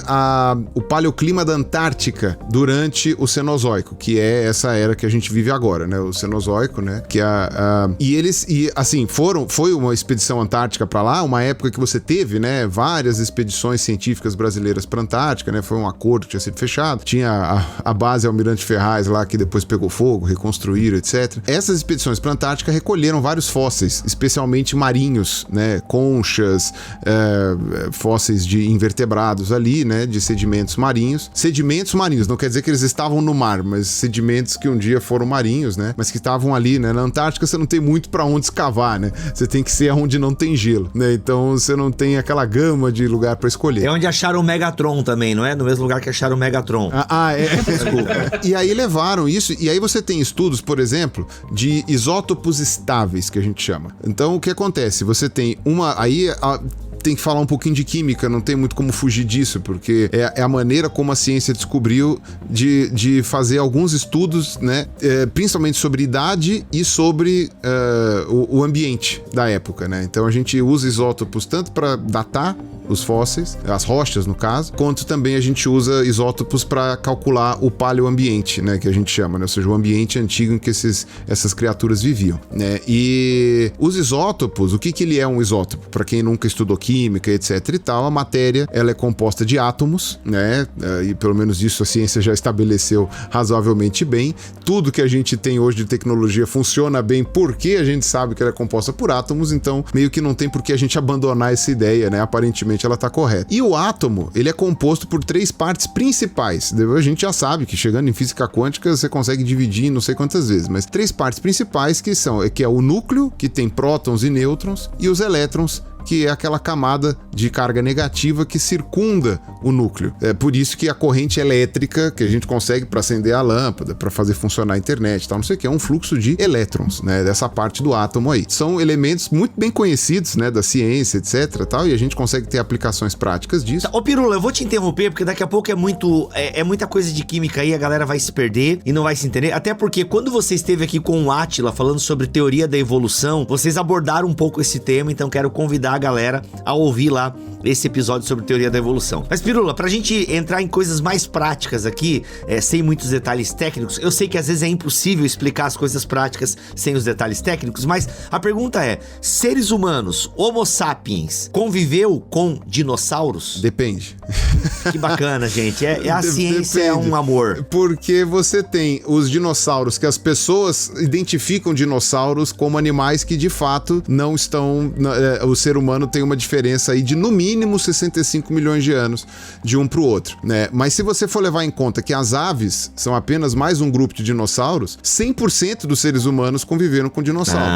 o paleoclima da Antártica durante o Cenozoico, que é essa era que a gente vive agora, né? O Cenozoico, né? Que foi uma expedição antártica pra lá, uma época que você teve, né? Várias expedições científicas brasileiras pra Antártica, né? Foi um acordo que tinha sido fechado. Tinha a base Almirante Ferraz lá, que depois pegou fogo, reconstruíram, etc. Essas expedições pra Antártica recolheram vários fósseis, especialmente marinhos, né? Conchas, fósseis de invertebrados ali, né? De sedimentos marinhos. Sedimentos marinhos, não quer dizer que eles estavam no mar, mas sedimentos que um dia foram marinhos, né? Mas que estavam ali, né? Na Antártica você não tem muito pra onde escavar, né? Você tem que ser onde não tem gelo, né? Então você não tem aquela gama de lugar pra escolher. É onde acharam o Megatron também, não é? No mesmo lugar que acharam o Megatron. Desculpa. E aí levaram isso, e aí você tem estudos, por exemplo, de isótopos estáveis, que a gente chama. Então o que acontece? Você tem tem que falar um pouquinho de química, não tem muito como fugir disso, porque é a maneira como a ciência descobriu de fazer alguns estudos, né, principalmente sobre idade e sobre o ambiente da época, né? Então a gente usa isótopos tanto para datar os fósseis, as rochas no caso, quanto também a gente usa isótopos para calcular o paleoambiente, né, que a gente chama, né? Ou seja, o ambiente antigo em que essas criaturas viviam, né? E os isótopos, o que ele é um isótopo? Para quem nunca estudou química, etc e tal, a matéria, ela é composta de átomos, né? E pelo menos isso a ciência já estabeleceu razoavelmente bem. Tudo que a gente tem hoje de tecnologia funciona bem porque a gente sabe que ela é composta por átomos, então meio que não tem por que a gente abandonar essa ideia, né? Aparentemente ela tá correta. E o átomo, ele é composto por 3 partes principais. A gente já sabe que chegando em física quântica você consegue dividir não sei quantas vezes, mas 3 partes principais que é o núcleo, que tem prótons e nêutrons, e os elétrons, que é aquela camada de carga negativa que circunda o núcleo. É por isso que a corrente elétrica que a gente consegue para acender a lâmpada, para fazer funcionar a internet, tal, não sei o que, é um fluxo de elétrons, né, dessa parte do átomo aí. São elementos muito bem conhecidos, né, da ciência, etc, tal, e a gente consegue ter aplicações práticas disso. Ô Pirula, eu vou te interromper, porque daqui a pouco é muita coisa de química aí, a galera vai se perder e não vai se entender, até porque quando você esteve aqui com o Átila falando sobre teoria da evolução, vocês abordaram um pouco esse tema, então quero convidar a galera a ouvir lá esse episódio sobre teoria da evolução. Mas Pirula, pra gente entrar em coisas mais práticas aqui, sem muitos detalhes técnicos, eu sei que às vezes é impossível explicar as coisas práticas sem os detalhes técnicos, mas a pergunta é, seres humanos, Homo sapiens, conviveu com dinossauros? Depende. Que bacana, gente. A ciência é um amor. Porque você tem os dinossauros, que as pessoas identificam dinossauros como animais que de fato não estão... O ser humano tem uma diferença aí de no mínimo 65 milhões de anos de um pro outro, né? Mas se você for levar em conta que as aves são apenas mais um grupo de dinossauros, 100% dos seres humanos conviveram com dinossauros.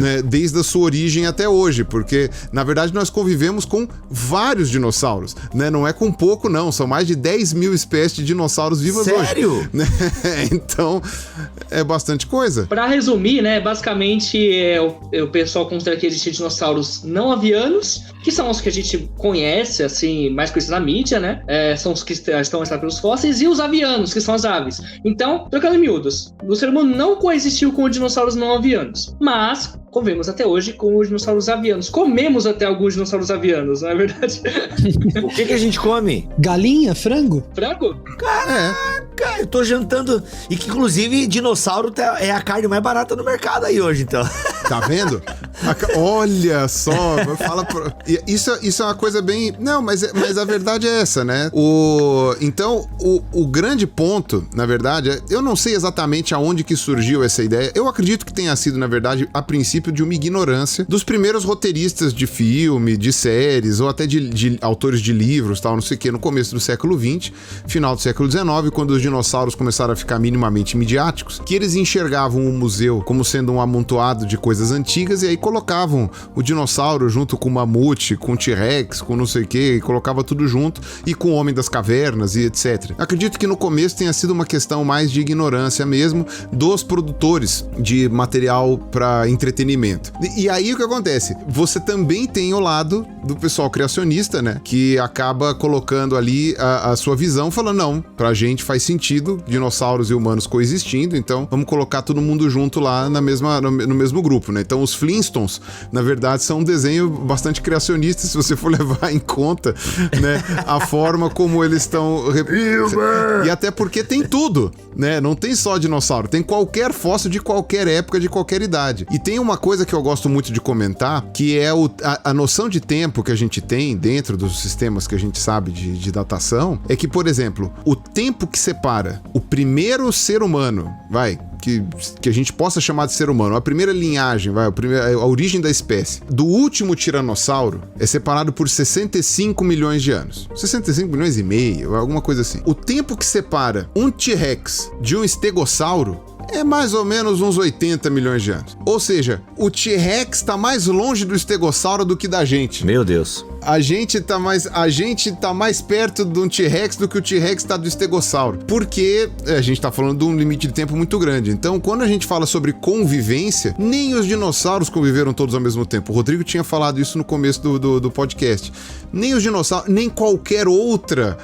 Né? Desde a sua origem até hoje, porque na verdade nós convivemos com vários dinossauros, né? Não é com pouco não, são mais de 10 mil espécies de dinossauros vivas hoje. Sério? Então, é bastante coisa. Pra resumir, né, basicamente o pessoal considera que existem dinossauros não avianos, que são os que a gente conhece, assim, mais conhecidos na mídia, né? São os que estão estados pelos fósseis, e os avianos, que são as aves. Então, trocando em miúdos, o ser humano não coexistiu com os dinossauros não avianos, mas convivemos até hoje com os dinossauros avianos. Comemos até alguns dinossauros avianos, não é verdade? O que a gente come? Galinha? Frango? Frango? Caraca, eu tô jantando. E que inclusive dinossauro é a carne mais barata no mercado aí hoje, então. Tá vendo? Olha só, fala isso é uma coisa bem... Não, mas a verdade é essa, né? Então, o grande ponto, na verdade, eu não sei exatamente aonde que surgiu essa ideia. Eu acredito que tenha sido, na verdade, a princípio de uma ignorância dos primeiros roteiristas de filme, de séries, ou até de autores de livros, tal, não sei o que, no começo do século XX, final do século XIX, quando os dinossauros começaram a ficar minimamente midiáticos, que eles enxergavam o museu como sendo um amontoado de coisas antigas e aí colocavam o dinossauro junto com o mamute, com o T-Rex, com não sei o que, e colocava tudo junto, e com o Homem das Cavernas e etc. Acredito que no começo tenha sido uma questão mais de ignorância mesmo dos produtores de material para entretenimento. E aí o que acontece? Você também tem o lado do pessoal criacionista, né? Que acaba colocando ali a sua visão, falando, não, pra gente faz sentido dinossauros e humanos coexistindo, então vamos colocar todo mundo junto lá no mesmo grupo, né? Então os Flintstones, na verdade, são um desenho bastante criacionista, se você for levar em conta, né? A forma como eles estão... E até porque tem tudo, né? Não tem só dinossauro, tem qualquer fóssil de qualquer época, de qualquer idade. E tem uma coisa que eu gosto muito de comentar, que é a noção de tempo que a gente tem dentro dos sistemas que a gente sabe de datação, é que, por exemplo, o tempo que separa o primeiro ser humano, que a gente possa chamar de ser humano, a primeira linhagem, a origem da espécie, do último tiranossauro é separado por 65 milhões de anos. 65 milhões e meio, alguma coisa assim. O tempo que separa um T-Rex de um estegossauro é mais ou menos uns 80 milhões de anos. Ou seja, o T-Rex tá mais longe do estegossauro do que da gente. Meu Deus. A gente tá mais perto de um T-Rex do que o T-Rex tá do estegossauro. Porque a gente tá falando de um limite de tempo muito grande. Então, quando a gente fala sobre convivência, nem os dinossauros conviveram todos ao mesmo tempo. O Rodrigo tinha falado isso no começo do podcast. Nem os dinossauros, nem qualquer outra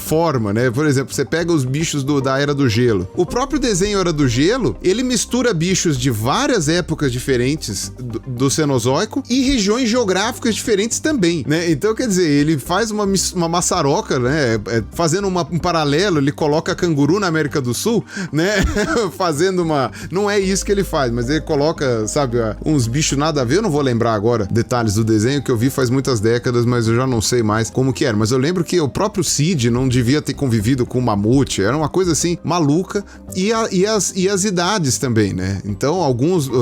forma, né? Por exemplo, você pega os bichos da Era do Gelo. O próprio desenho Era do Gelo, ele mistura bichos de várias épocas diferentes do Cenozoico e regiões geográficas diferentes também, né? Então, quer dizer, ele faz uma maçaroca, né? Fazendo um paralelo, ele coloca canguru na América do Sul, né? Fazendo uma... Não é isso que ele faz, mas ele coloca, sabe, uns bichos nada a ver. Eu não vou lembrar agora detalhes do desenho, que eu vi faz muitas décadas, mas eu já não sei mais como que era. Mas eu lembro que o próprio Cid não devia ter convivido com o mamute. Era uma coisa assim, maluca. E as idades também, né? Então,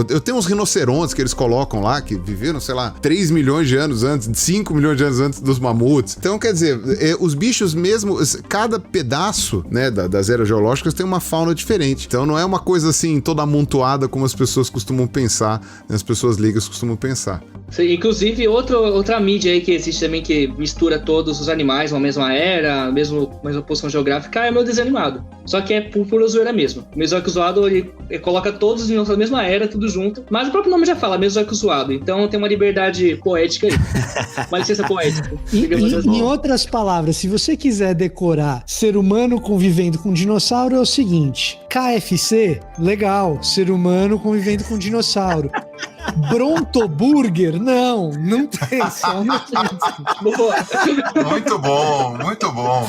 eu tenho uns rinocerontes que eles colocam lá, que viveram, sei lá, 3 milhões de anos antes, 5 milhões de anos antes dos mamutes. Então, quer dizer, os bichos mesmo, cada pedaço, né, das eras geológicas tem uma fauna diferente. Então, não é uma coisa assim, toda amontoada como as pessoas costumam pensar, né? As pessoas leigas costumam pensar. Sim, inclusive, outra mídia aí que existe também, que mistura todos os animais numa mesma era, mesma posição geográfica, é o meu desenho animado. Só que é por zoeira mesmo. O Mesozoico zoado, ele coloca todos os dinossauros na mesma era, tudo junto. Mas o próprio nome já fala, Mesozoico zoado. Então tem uma liberdade poética aí. Uma licença poética. Em outras palavras, se você quiser decorar ser humano convivendo com dinossauro, é o seguinte: KFC, legal, ser humano convivendo com dinossauro. Brontoburger, não tem, só uma Muito bom, muito bom.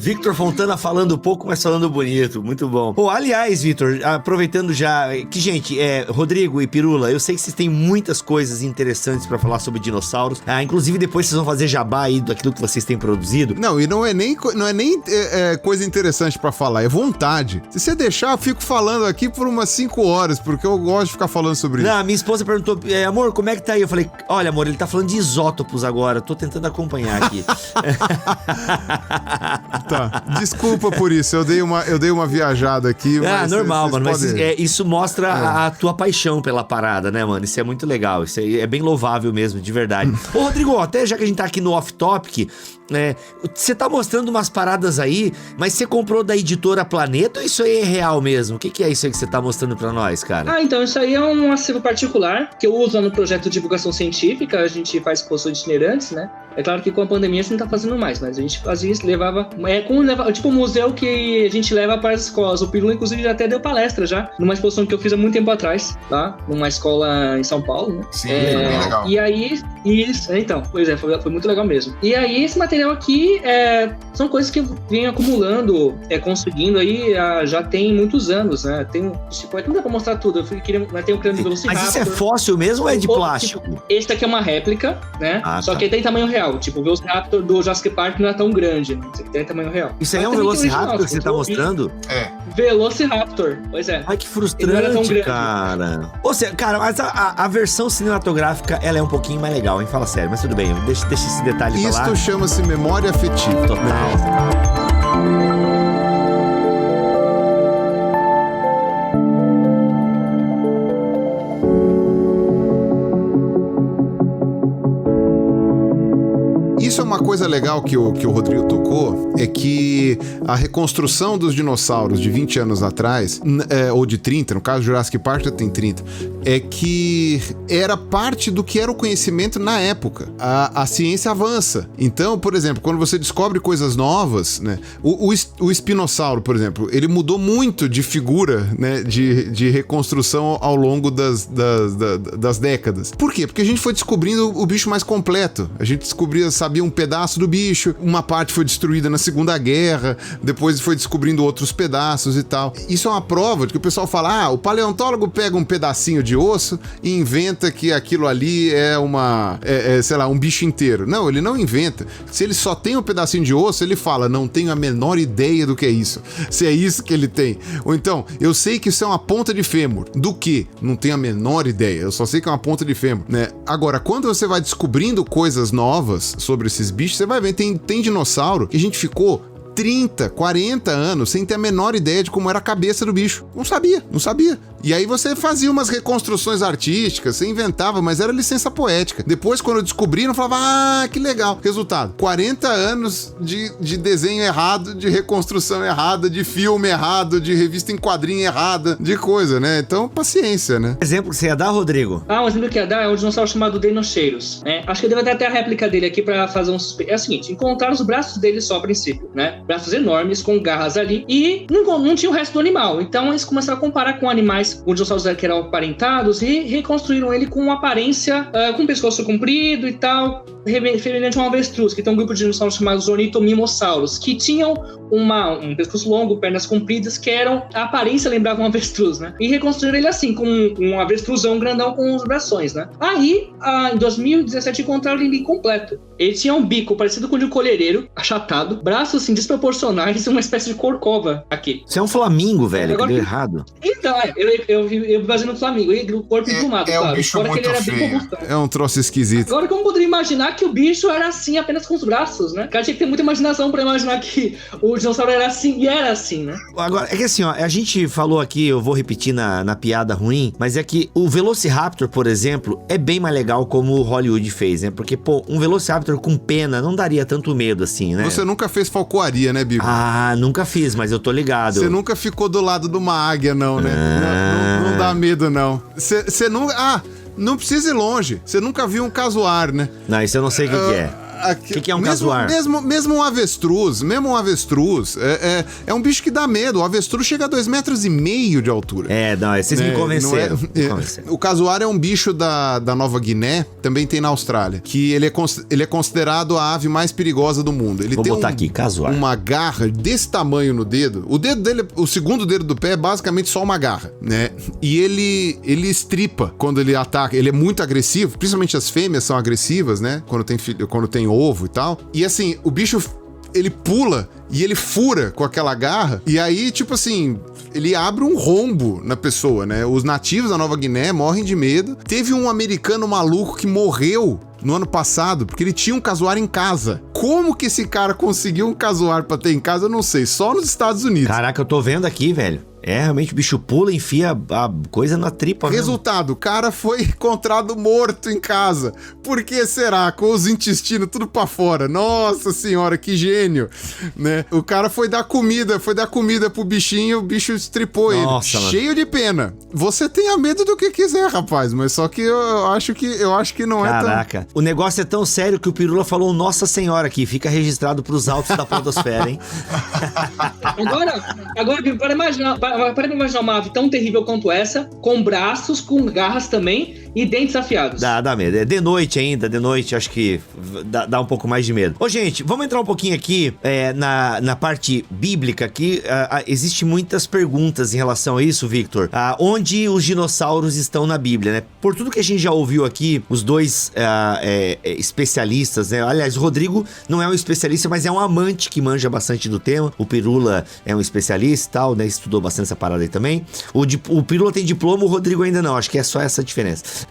Victor Fontana falando pouco, mas falando bonito, muito bom. Pô, aliás, Victor, aproveitando já, que gente, Rodrigo e Pirula, eu sei que vocês têm muitas coisas interessantes pra falar sobre dinossauros, inclusive depois vocês vão fazer jabá aí daquilo que vocês têm produzido. Não, e não é nem coisa interessante pra falar, é vontade. Se você deixar, eu fico falando aqui por umas 5 horas, porque eu gosto de ficar falando sobre isso. Não, minha esposa perguntou, amor, como é que tá aí? Eu falei, olha, amor, ele tá falando de isótopos agora, tô tentando acompanhar aqui. Tá, desculpa por isso, eu dei uma viajada aqui. Mas normal, mano, mas podem... isso mostra a tua paixão pela parada, né, mano? Isso é muito legal, isso é bem louvável mesmo, de verdade. Ô, Rodrigo, até já que a gente tá aqui no off-topic, você tá mostrando umas paradas aí, mas você comprou da editora Planeta ou isso aí é real mesmo? O que é isso aí que você tá mostrando pra nós, cara? Então, isso aí é um acervo particular que eu uso no projeto de divulgação científica, a gente faz exposições itinerantes, né? É claro que com a pandemia a gente não tá fazendo mais, mas a gente fazia isso, levava... tipo um museu que a gente leva para as escolas. O Pirula, inclusive, já até deu palestra já, numa exposição que eu fiz há muito tempo atrás, tá? Numa escola em São Paulo, né? Sim, bem legal. E aí, pois é, foi muito legal mesmo. E aí, esse material aqui são coisas que eu venho acumulando, conseguindo aí já tem muitos anos, né? Não dá pra mostrar tudo. Tem o crânio do Velociraptor. Mas isso é fóssil mesmo ou é de plástico? Esse aqui é uma réplica, né? Só que ele tem tamanho real. Tipo, o Velociraptor do Jurassic Park não é tão grande, né? Esse aqui tem tamanho real. Isso aí é um Velociraptor que você tá mostrando? É. Velociraptor, pois é. Ai, que frustrante, cara. Ou seja, cara, mas a versão cinematográfica, ela é um pouquinho mais legal, hein? Fala sério, mas tudo bem, deixa esse detalhe pra lá. Isto chama-se memória afetiva. Total. Isso é uma coisa legal que o Rodrigo tocou, é que a reconstrução dos dinossauros de 20 anos atrás, ou de 30, no caso Jurassic Park já tem 30, é que era parte do que era o conhecimento na época. A ciência avança. Então, por exemplo, quando você descobre coisas novas, né, o espinossauro, por exemplo, ele mudou muito de figura, né, de reconstrução ao longo das décadas. Por quê? Porque a gente foi descobrindo o bicho mais completo. A gente sabia um pedaço do bicho, uma parte foi destruída na Segunda Guerra, depois foi descobrindo outros pedaços e tal. Isso é uma prova de que o pessoal fala, o paleontólogo pega um pedacinho de osso e inventa que aquilo ali é sei lá, um bicho inteiro. Não, ele não inventa. Se ele só tem um pedacinho de osso, ele fala, não tenho a menor ideia do que é isso. Se é isso que ele tem. Ou então, eu sei que isso é uma ponta de fêmur. Do que? Não tenho a menor ideia. Eu só sei que é uma ponta de fêmur, né? Agora, quando você vai descobrindo coisas novas sobre esses bichos, você vai ver, tem dinossauro que a gente ficou 30, 40 anos sem ter a menor ideia de como era a cabeça do bicho. Não sabia. E aí você fazia umas reconstruções artísticas, você inventava, mas era licença poética. Depois, quando descobriram, falava, que legal. Resultado, 40 anos de desenho errado, de reconstrução errada, de filme errado, de revista em quadrinho errada, de coisa, né? Então, paciência, né? Exemplo que você ia dar, Rodrigo? Um exemplo que ia dar é um dinossauro chamado Dinocheiros, né? Acho que eu devo até a réplica dele aqui pra fazer um... É o seguinte, encontraram os braços dele só a princípio, né? Braços enormes, com garras ali, e não tinha o resto do animal. Então, eles começaram a comparar com animais, com dinossauros que eram aparentados, e reconstruíram ele com uma aparência, com um pescoço comprido e tal, referente a um avestruz, que tem um grupo de dinossauros chamados Ornitomimossauros, que tinham um pescoço longo, pernas compridas, que a aparência lembrava um avestruz, né? E reconstruíram ele assim, com um avestruzão grandão com os braços, né? Aí, em 2017, encontraram ele incompleto. Ele tinha um bico parecido com o de um colhereiro, achatado, braços assim desproporcionais e uma espécie de corcova aqui. Isso é um flamingo, velho, que deu errado. Então, eu vi fazendo um flamingo, e o corpo emplumado, claro. Um bicho Fora muito que ele era feio. bem robusto. É um troço esquisito. Agora, como poderia imaginar que o bicho era assim, apenas com os braços, né? O cara tinha que ter muita imaginação pra imaginar que o dinossauro era assim, e era assim, né? Agora, é que assim, ó, a gente falou aqui, eu vou repetir na piada ruim, mas é que o Velociraptor, por exemplo, é bem mais legal como o Hollywood fez, né? Porque, um Velociraptor com pena não daria tanto medo assim, né? Você nunca fez falcoaria, né, Bigo? Nunca fiz, mas eu tô ligado. Você nunca ficou do lado de uma águia, não, né? Não dá medo, não. Você nunca... não precisa ir longe. Você nunca viu um casuar, né? Não, isso eu não sei o que é. O que é um casuar? Mesmo um avestruz, é um bicho que dá medo. O avestruz chega a 2,5 metros de altura. Vocês me convenceram. O casuar é um bicho da Nova Guiné, também tem na Austrália, que ele é considerado a ave mais perigosa do mundo. Ele Vou tem botar aqui, casuar. Uma garra desse tamanho no dedo. O dedo dele, o segundo dedo do pé é basicamente só uma garra, né? E ele estripa quando ele ataca. Ele é muito agressivo, principalmente as fêmeas são agressivas, né? Quando tem ovo e tal. E assim, o bicho, ele pula e ele fura com aquela garra. E aí, tipo assim, ele abre um rombo na pessoa, né? Os nativos da Nova Guiné morrem de medo. Teve um americano maluco que morreu no ano passado, porque ele tinha um casuar em casa. Como que esse cara conseguiu um casuar pra ter em casa, eu não sei. Só nos Estados Unidos. Caraca, eu tô vendo aqui, velho. Realmente o bicho pula, enfia a coisa na tripa. Resultado, o cara foi encontrado morto em casa. Por que será? Com os intestinos tudo pra fora. Nossa senhora, que gênio, né? O cara foi dar comida pro bichinho, o bicho estripou ele. Cheio de pena. Você tenha medo do que quiser, rapaz, mas só que eu acho que não é tão... Caraca, o negócio é tão sério que o Pirula falou Nossa Senhora aqui, fica registrado pros altos da podosfera, hein? Agora para imaginar uma ave tão terrível quanto essa, com braços, com garras também e dentes afiados. Dá medo. É de noite ainda, acho que dá um pouco mais de medo. Ô, gente, vamos entrar um pouquinho aqui na parte bíblica aqui. Existem muitas perguntas em relação a isso, Victor. Onde os dinossauros estão na Bíblia, né? Por tudo que a gente já ouviu aqui, os dois especialistas, né? Aliás, o Rodrigo não é um especialista, mas é um amante que manja bastante do tema. O Pirula é um especialista e tal, né? Estudou bastante essa parada aí também. O Pirula tem diploma, o Rodrigo ainda não. Acho que é só essa a diferença.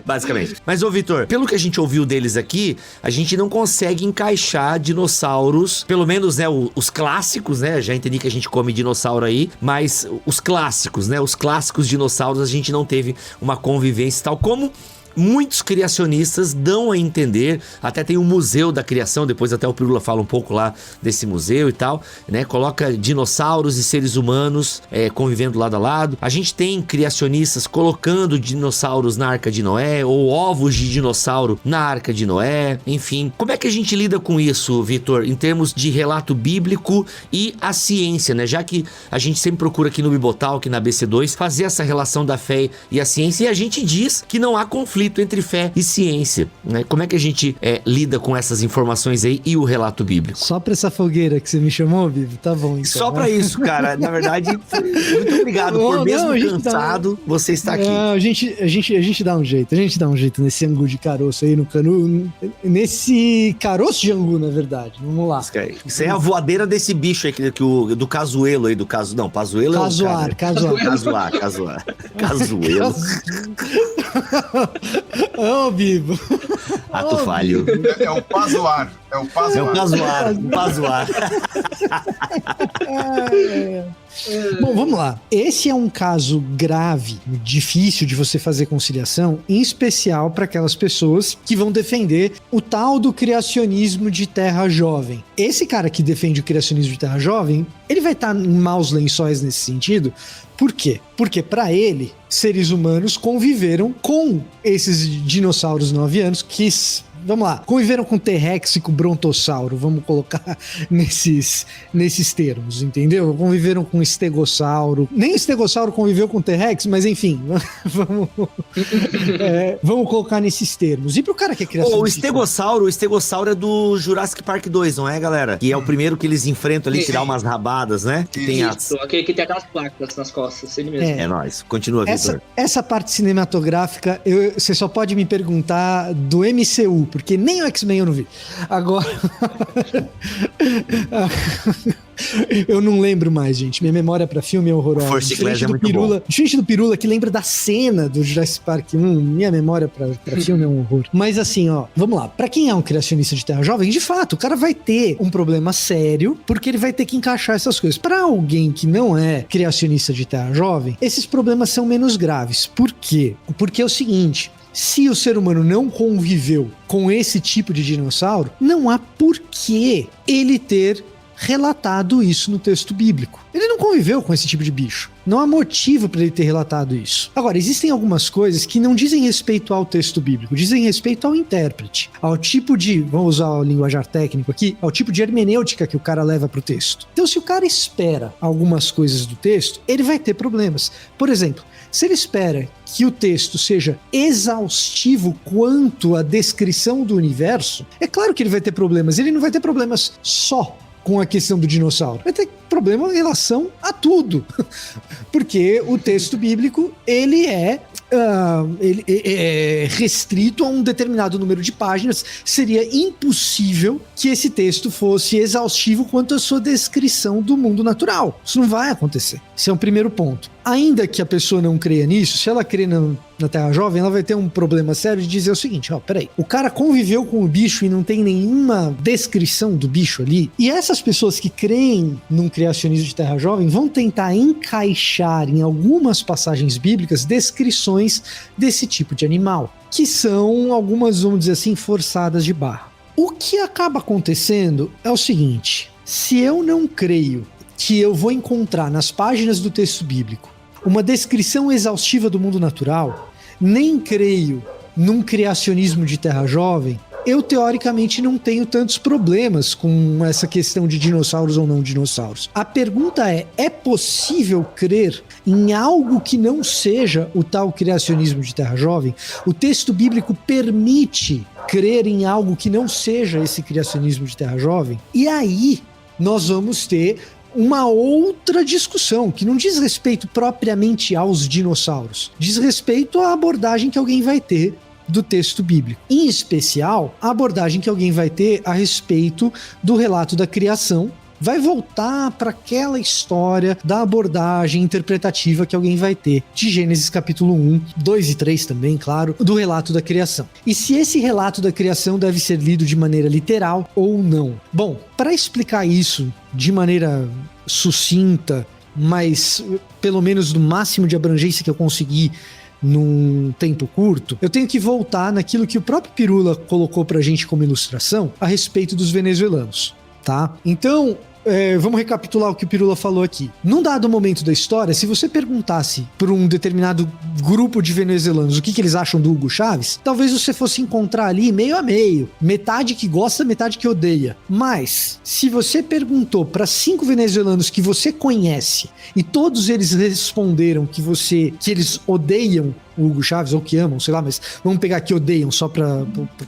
Basicamente. Mas, ô Vitor, pelo que a gente ouviu deles aqui, a gente não consegue encaixar dinossauros, pelo menos, né, os clássicos, né? Já entendi que a gente come dinossauro aí, mas os clássicos, né? Os clássicos dinossauros a gente não teve uma convivência tal como muitos criacionistas dão a entender, até tem um museu da criação, depois até o Pirula fala um pouco lá desse museu e tal, né? Coloca dinossauros e seres humanos convivendo lado a lado. A gente tem criacionistas colocando dinossauros na Arca de Noé, ou ovos de dinossauro na Arca de Noé, enfim. Como é que a gente lida com isso, Vitor, em termos de relato bíblico e a ciência, né? Já que a gente sempre procura aqui no Bibotalk, na BC2, fazer essa relação da fé e a ciência, e a gente diz que não há conflito entre fé e ciência, né? Como é que a gente lida com essas informações aí e o relato bíblico? Só pra essa fogueira que você me chamou, Bibo? Tá bom, então. Só pra isso, cara. Na verdade, muito obrigado por mesmo cansado você estar aqui. A gente dá um jeito. A gente dá um jeito nesse angu de caroço aí, nesse caroço de angu, na verdade. Vamos lá. Isso é a voadeira desse bicho aí, do Cazuelo aí, Não, Pazuelo é o Cazuar. Cazuelo. Ô, Bibo. Ato falho. É o Pazuar. É o Pazuar. Bom, vamos lá. Esse é um caso grave, difícil de você fazer conciliação, em especial para aquelas pessoas que vão defender o tal do criacionismo de terra jovem. Esse cara que defende o criacionismo de terra jovem, ele vai estar em maus lençóis nesse sentido. Por quê? Porque para ele, seres humanos conviveram com esses dinossauros 9 anos que... Vamos lá, conviveram com T-Rex e com Brontossauro, vamos colocar nesses termos, entendeu? Conviveram com Estegossauro, nem o Estegossauro conviveu com T-Rex, mas enfim, vamos colocar nesses termos. E pro cara que é criação... O Estegossauro é do Jurassic Park 2, não é, galera? Que é o primeiro que eles enfrentam ali, que dá umas rabadas, né? Que tem aquele que tem aquelas placas nas costas, ele mesmo. É nóis, continua, Vitor. Essa parte cinematográfica, você só pode me perguntar do MCU, porque nem o X-Men eu não vi. Agora... eu não lembro mais, gente. Minha memória pra filme é horrorosa. Force Class é muito bom. Diferente do Pirula, que lembra da cena do Jurassic Park 1, minha memória pra filme é um horror. Mas assim, ó, vamos lá. Pra quem é um criacionista de terra jovem, de fato, o cara vai ter um problema sério, porque ele vai ter que encaixar essas coisas. Pra alguém que não é criacionista de terra jovem, esses problemas são menos graves. Por quê? Porque é o seguinte... Se o ser humano não conviveu com esse tipo de dinossauro, não há por que ele ter relatado isso no texto bíblico. Ele não conviveu com esse tipo de bicho. Não há motivo para ele ter relatado isso. Agora, existem algumas coisas que não dizem respeito ao texto bíblico, dizem respeito ao intérprete, ao tipo de, vamos usar o linguajar técnico aqui, ao tipo de hermenêutica que o cara leva para o texto. Então, se o cara espera algumas coisas do texto, ele vai ter problemas. Por exemplo, se ele espera que o texto seja exaustivo quanto à descrição do universo, é claro que ele vai ter problemas. Ele não vai ter problemas só com a questão do dinossauro. Vai ter problema em relação a tudo. Porque o texto bíblico, ele é restrito a um determinado número de páginas. Seria impossível que esse texto fosse exaustivo quanto à sua descrição do mundo natural. Isso não vai acontecer. Esse é o primeiro ponto. ainda que a pessoa não creia nisso, se ela crê na Terra Jovem, ela vai ter um problema sério de dizer o seguinte, peraí, o cara conviveu com o bicho e não tem nenhuma descrição do bicho ali, e essas pessoas que creem num criacionismo de Terra Jovem vão tentar encaixar em algumas passagens bíblicas descrições desse tipo de animal, que são algumas, vamos dizer assim, forçadas de barra. O que acaba acontecendo é o seguinte, se eu não creio que eu vou encontrar nas páginas do texto bíblico uma descrição exaustiva do mundo natural, nem creio num criacionismo de Terra Jovem, eu teoricamente não tenho tantos problemas com essa questão de dinossauros ou não dinossauros. A pergunta é possível crer em algo que não seja o tal criacionismo de Terra Jovem? O texto bíblico permite crer em algo que não seja esse criacionismo de Terra Jovem? E aí nós vamos ter uma outra discussão, que não diz respeito propriamente aos dinossauros, diz respeito à abordagem que alguém vai ter do texto bíblico. Em especial, a abordagem que alguém vai ter a respeito do relato da criação, vai voltar para aquela história da abordagem interpretativa que alguém vai ter de Gênesis capítulo 1, 2 e 3 também, claro, do relato da criação. E se esse relato da criação deve ser lido de maneira literal ou não? Bom, para explicar isso de maneira sucinta, mas pelo menos no máximo de abrangência que eu consegui num tempo curto, eu tenho que voltar naquilo que o próprio Pirula colocou pra gente como ilustração a respeito dos venezuelanos, tá? Então, vamos recapitular o que o Pirula falou aqui. Num dado momento da história, se você perguntasse por um determinado grupo de venezuelanos o que eles acham do Hugo Chávez, talvez você fosse encontrar ali meio a meio, metade que gosta, metade que odeia. Mas, se você perguntou para 5 venezuelanos que você conhece e todos eles responderam que eles odeiam o Hugo Chávez, ou que amam, sei lá, mas vamos pegar que odeiam só por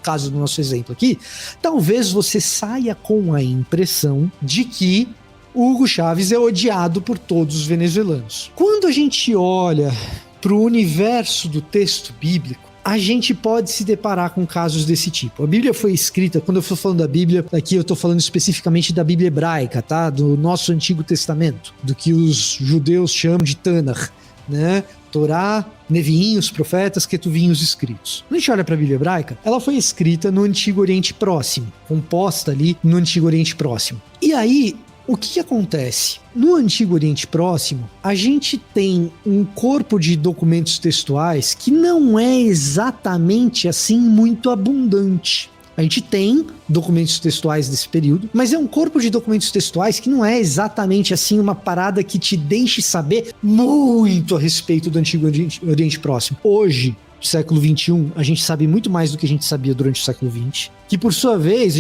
caso do nosso exemplo aqui, talvez você saia com a impressão de que o Hugo Chávez é odiado por todos os venezuelanos. Quando a gente olha para o universo do texto bíblico, a gente pode se deparar com casos desse tipo. A Bíblia foi escrita, quando eu estou falando da Bíblia, aqui eu estou falando especificamente da Bíblia hebraica, tá? Do nosso Antigo Testamento, do que os judeus chamam de Tanakh, né? Torá, Neviim, os profetas, Ketuvim, os escritos. Quando a gente olha para a Bíblia hebraica, ela foi escrita no Antigo Oriente Próximo, composta ali no Antigo Oriente Próximo. E aí, o que acontece? No Antigo Oriente Próximo, a gente tem um corpo de documentos textuais que não é exatamente assim muito abundante. A gente tem documentos textuais desse período, mas é um corpo de documentos textuais que não é exatamente assim uma parada que te deixe saber muito a respeito do Antigo Oriente Próximo. Hoje, século XXI, a gente sabe muito mais do que a gente sabia durante o século XX, que por sua vez,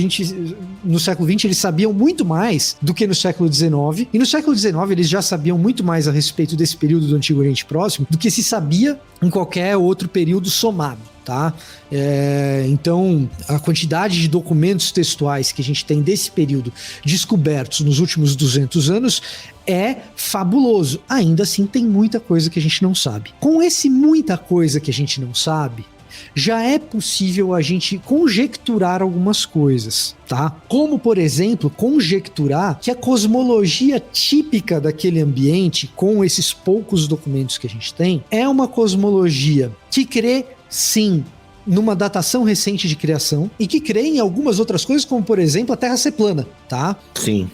no século XX eles sabiam muito mais do que no século XIX, e no século XIX eles já sabiam muito mais a respeito desse período do Antigo Oriente Próximo do que se sabia em qualquer outro período somado. Tá? Então, a quantidade de documentos textuais que a gente tem desse período descobertos nos últimos 200 anos é fabuloso. Ainda assim, tem muita coisa que a gente não sabe. Com esse muita coisa que a gente não sabe, já é possível a gente conjecturar algumas coisas, tá? Como, por exemplo, conjecturar que a cosmologia típica daquele ambiente, com esses poucos documentos que a gente tem, é uma cosmologia que crê, sim, numa datação recente de criação e que crê em algumas outras coisas, como, por exemplo, a Terra ser plana, tá? Sim.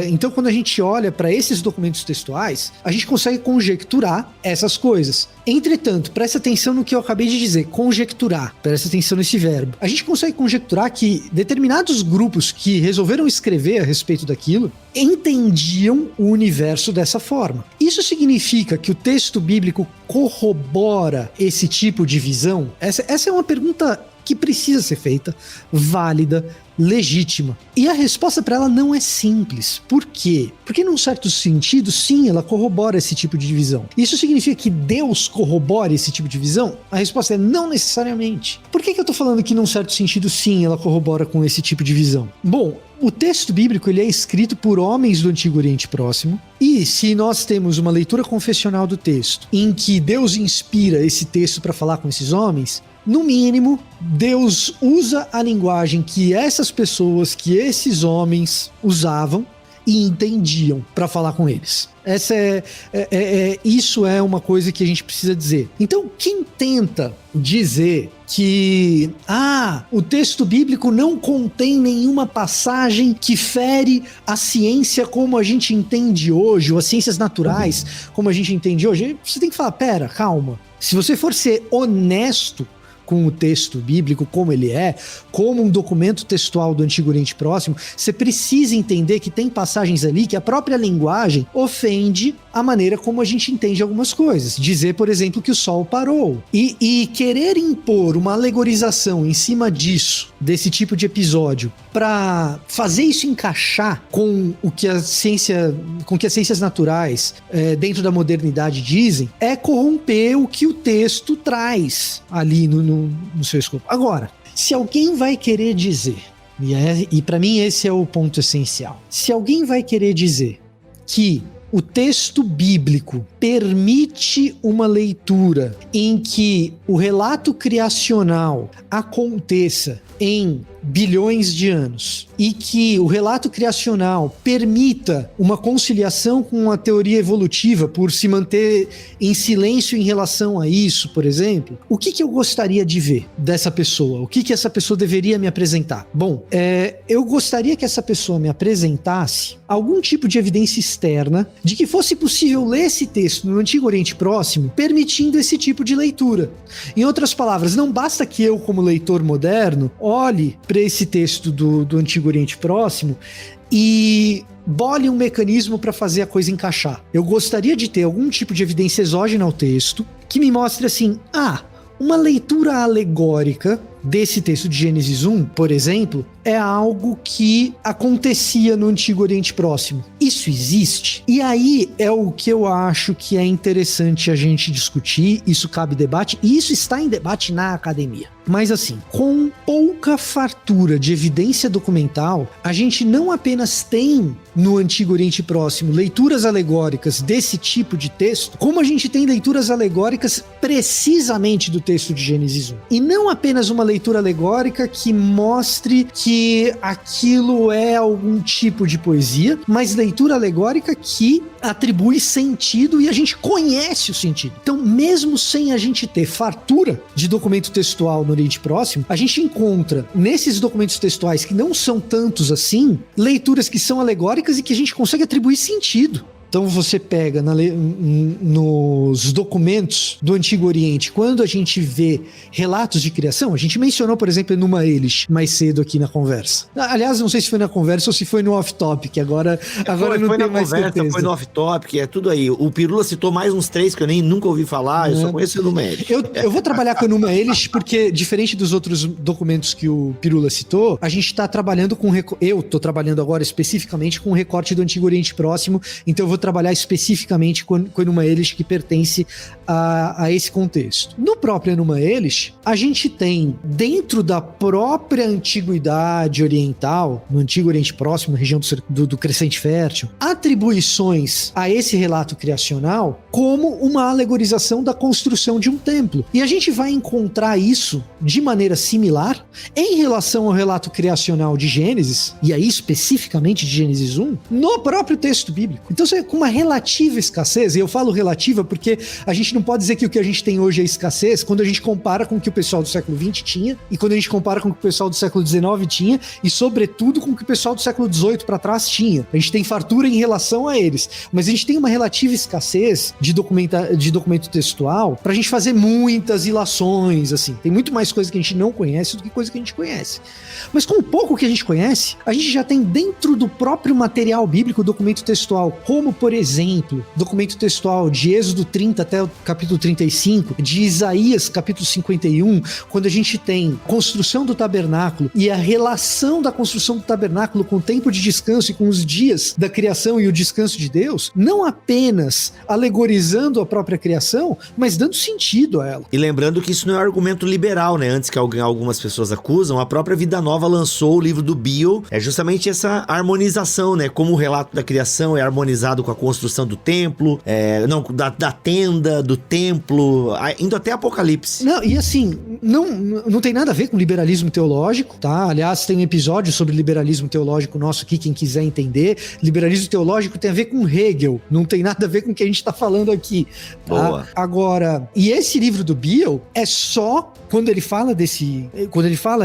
Então, quando a gente olha para esses documentos textuais, a gente consegue conjecturar essas coisas. Entretanto, presta atenção no que eu acabei de dizer, conjecturar. Presta atenção nesse verbo. A gente consegue conjecturar que determinados grupos que resolveram escrever a respeito daquilo entendiam o universo dessa forma. Isso significa que o texto bíblico corrobora esse tipo de visão? Essa é uma pergunta que precisa ser feita, válida, legítima. E a resposta para ela não é simples. Por quê? Porque num certo sentido, sim, ela corrobora esse tipo de visão. Isso significa que Deus corrobora esse tipo de visão? A resposta é não necessariamente. Por que eu tô falando que num certo sentido, sim, ela corrobora com esse tipo de visão? Bom, o texto bíblico ele é escrito por homens do Antigo Oriente Próximo, e se nós temos uma leitura confessional do texto em que Deus inspira esse texto para falar com esses homens, no mínimo, Deus usa a linguagem que essas pessoas, que esses homens usavam, e entendiam para falar com eles. Isso é uma coisa que a gente precisa dizer. Então, quem tenta dizer que o texto bíblico não contém nenhuma passagem que fere a ciência como a gente entende hoje, ou as ciências naturais como a gente entende hoje, você tem que falar, pera, calma. Se você for ser honesto com o texto bíblico, como ele é, como um documento textual do Antigo Oriente Próximo, você precisa entender que tem passagens ali que a própria linguagem ofende a maneira como a gente entende algumas coisas. Dizer, por exemplo, que o sol parou. E querer impor uma alegorização em cima disso, desse tipo de episódio, para fazer isso encaixar com o que a ciência, com que as ciências naturais dentro da modernidade dizem, é corromper o que o texto traz ali no seu escopo. Agora, se alguém vai querer dizer, e para mim esse é o ponto essencial, se alguém vai querer dizer que o texto bíblico permite uma leitura em que o relato criacional aconteça em bilhões de anos e que o relato criacional permita uma conciliação com a teoria evolutiva por se manter em silêncio em relação a isso, por exemplo, o que eu gostaria de ver dessa pessoa? O que essa pessoa deveria me apresentar? Bom, eu gostaria que essa pessoa me apresentasse algum tipo de evidência externa de que fosse possível ler esse texto no Antigo Oriente Próximo, permitindo esse tipo de leitura. Em outras palavras, não basta que eu, como leitor moderno, olhe para esse texto do Antigo Oriente Próximo e bole um mecanismo para fazer a coisa encaixar. Eu gostaria de ter algum tipo de evidência exógena ao texto que me mostre assim, uma leitura alegórica desse texto de Gênesis 1, por exemplo, é algo que acontecia no Antigo Oriente Próximo. Isso existe? E aí é o que eu acho que é interessante a gente discutir, isso cabe debate, e isso está em debate na academia. Mas assim, com pouca fartura de evidência documental, a gente não apenas tem no Antigo Oriente Próximo leituras alegóricas desse tipo de texto, como a gente tem leituras alegóricas precisamente do texto de Gênesis 1. E não apenas uma leitura alegórica que mostre que aquilo é algum tipo de poesia, mas leitura alegórica que atribui sentido e a gente conhece o sentido. Então, mesmo sem a gente ter fartura de documento textual no Oriente Próximo, a gente encontra nesses documentos textuais que não são tantos leituras que são alegóricas e que a gente consegue atribuir sentido. Então você pega nos documentos do Antigo Oriente, quando a gente vê relatos de criação, a gente mencionou, por exemplo, Enuma Elish mais cedo aqui na conversa. Aliás, não sei se foi na conversa ou se foi no off-topic, agora não tenho mais certeza. Foi no off-topic, é tudo aí. O Pirula citou mais uns 3 que eu nunca ouvi falar, eu só conheço o Enuma Elish. Eu vou trabalhar com Enuma Elish porque, diferente dos outros documentos que o Pirula citou, a gente está trabalhando eu estou trabalhando agora especificamente com o recorte do Antigo Oriente Próximo, então eu vou trabalhar especificamente com Enuma Elish, que pertence a esse contexto. No próprio Enuma Elish, a gente tem, dentro da própria antiguidade oriental, no Antigo Oriente Próximo, na região do Crescente Fértil, atribuições a esse relato criacional como uma alegorização da construção de um templo. E a gente vai encontrar isso de maneira similar em relação ao relato criacional de Gênesis, e aí especificamente de Gênesis 1, no próprio texto bíblico. Então, você com uma relativa escassez, e eu falo relativa porque a gente não pode dizer que o que a gente tem hoje é escassez quando a gente compara com o que o pessoal do século XX tinha, e quando a gente compara com o que o pessoal do século XIX tinha, e sobretudo com o que o pessoal do século XVIII para trás tinha. A gente tem fartura em relação a eles, mas a gente tem uma relativa escassez de documento textual pra gente fazer muitas ilações, tem muito mais coisa que a gente não conhece do que coisa que a gente conhece. Mas com o pouco que a gente conhece, a gente já tem dentro do próprio material bíblico documento textual, como, por exemplo, documento textual de Êxodo 30 até o capítulo 35, de Isaías capítulo 51, quando a gente tem construção do tabernáculo e a relação da construção do tabernáculo com o tempo de descanso e com os dias da criação e o descanso de Deus, não apenas alegorizando a própria criação, mas dando sentido a ela. E lembrando que isso não é um argumento liberal, né? Antes que algumas pessoas acusam, a própria Vida Nova lançou o livro do Bill, é justamente essa harmonização, né? Como o relato da criação é harmonizado com a construção do templo, da tenda, do templo, indo até Apocalipse. Não, e assim, não tem nada a ver com liberalismo teológico, tá? Aliás, tem um episódio sobre liberalismo teológico nosso aqui, quem quiser entender. Liberalismo teológico tem a ver com Hegel, não tem nada a ver com o que a gente tá falando aqui. Tá? Boa. Agora, e esse livro do Beale é só, quando ele fala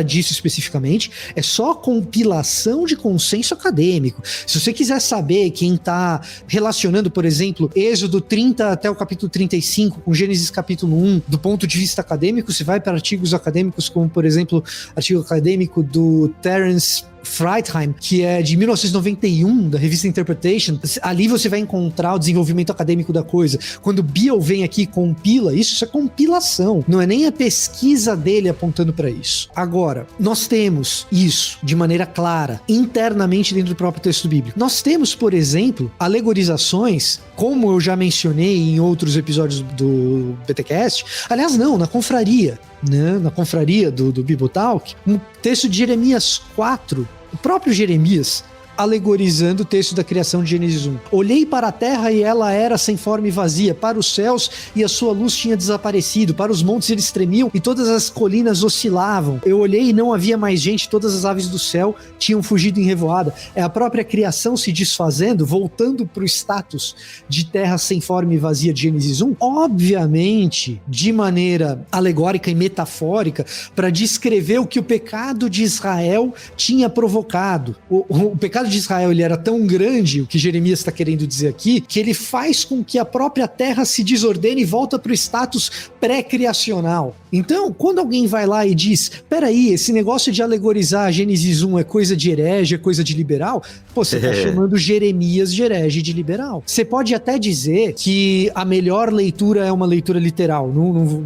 disso especificamente, é só compilação de consenso acadêmico. Se você quiser saber quem tá relacionando, por exemplo, Êxodo 30 até o capítulo 35 com Gênesis capítulo 1, do ponto de vista acadêmico, você vai para artigos acadêmicos como, por exemplo, artigo acadêmico do Terence Freithheim, que é de 1991, da revista Interpretation. Ali você vai encontrar o desenvolvimento acadêmico da coisa. Quando Beale vem aqui e compila isso é compilação, não é nem a pesquisa dele apontando para isso. Agora, nós temos isso de maneira clara, internamente dentro do próprio texto bíblico. Nós temos, por exemplo, alegorizações, como eu já mencionei em outros episódios do BTcast, aliás não, na confraria, né? Na confraria do Bibotalk, um texto de Jeremias 4, o próprio Jeremias alegorizando o texto da criação de Gênesis 1. Olhei para a terra e ela era sem forma e vazia, para os céus e a sua luz tinha desaparecido, para os montes eles tremiam e todas as colinas oscilavam. Eu olhei e não havia mais gente, todas as aves do céu tinham fugido em revoada. É a própria criação se desfazendo, voltando para o status de terra sem forma e vazia de Gênesis 1, obviamente de maneira alegórica e metafórica, para descrever o que o pecado de Israel tinha provocado. O pecado de Israel, ele era tão grande, o que Jeremias está querendo dizer aqui, que ele faz com que a própria terra se desordene e volta para o status pré-criacional. Então, quando alguém vai lá e diz, peraí, esse negócio de alegorizar Gênesis 1 é coisa de herege, é coisa de liberal, pô, você tá chamando Jeremias de herege e de liberal. Você pode até dizer que a melhor leitura é uma leitura literal, não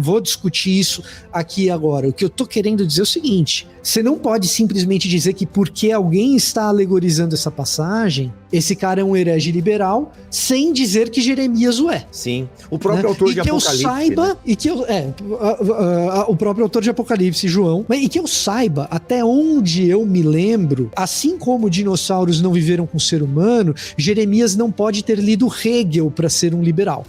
vou discutir isso aqui agora. O que eu tô querendo dizer é o seguinte, você não pode simplesmente dizer que porque alguém está alegorizando essa passagem, esse cara é um herege liberal, sem dizer que Jeremias o é. Sim. O próprio autor de Apocalipse. O próprio autor de Apocalipse, João, e que eu saiba, até onde eu me lembro, assim como dinossauros não viveram com o ser humano, Jeremias não pode ter lido Hegel para ser um liberal.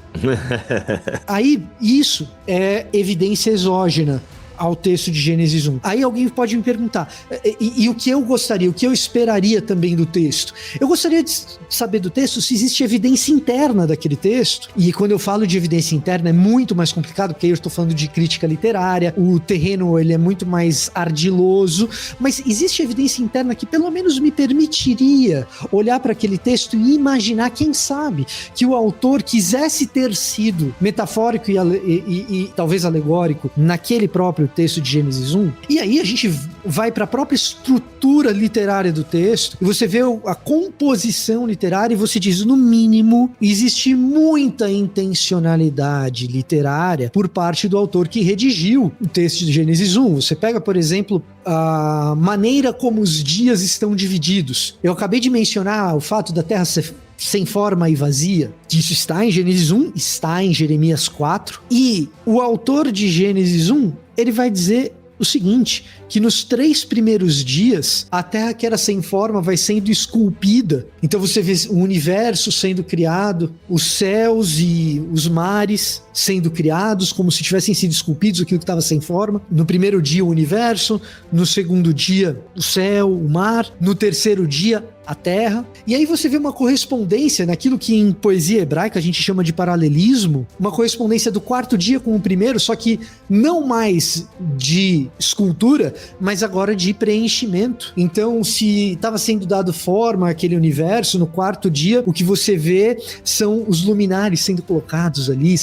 Aí, isso é evidência exógena ao texto de Gênesis 1. Aí alguém pode me perguntar, e o que eu gostaria, o que eu esperaria também do texto? Eu gostaria de saber do texto se existe evidência interna daquele texto, e quando eu falo de evidência interna é muito mais complicado, porque aí eu estou falando de crítica literária, o terreno ele é muito mais ardiloso, mas existe evidência interna que pelo menos me permitiria olhar para aquele texto e imaginar, quem sabe, que o autor quisesse ter sido metafórico e talvez alegórico naquele próprio texto de Gênesis 1, e aí a gente vai para a própria estrutura literária do texto, e você vê a composição literária, e você diz, no mínimo, existe muita intencionalidade literária por parte do autor que redigiu o texto de Gênesis 1. Você pega, por exemplo, a maneira como os dias estão divididos. Eu acabei de mencionar o fato da Terra ser sem forma e vazia. Isso está em Gênesis 1, está em Jeremias 4, e o autor de Gênesis 1, ele vai dizer o seguinte, que nos 3 primeiros dias, a terra que era sem forma vai sendo esculpida. Então você vê o universo sendo criado, os céus e os mares sendo criados, como se tivessem sido esculpidos, aquilo que estava sem forma. No primeiro dia o universo, no segundo dia o céu, o mar, no terceiro dia a terra, e aí você vê uma correspondência naquilo que em poesia hebraica a gente chama de paralelismo, uma correspondência do 4º dia com o primeiro, só que não mais de escultura, mas agora de preenchimento. Então, se estava sendo dado forma àquele universo, no 4º dia, o que você vê são os luminares sendo colocados ali,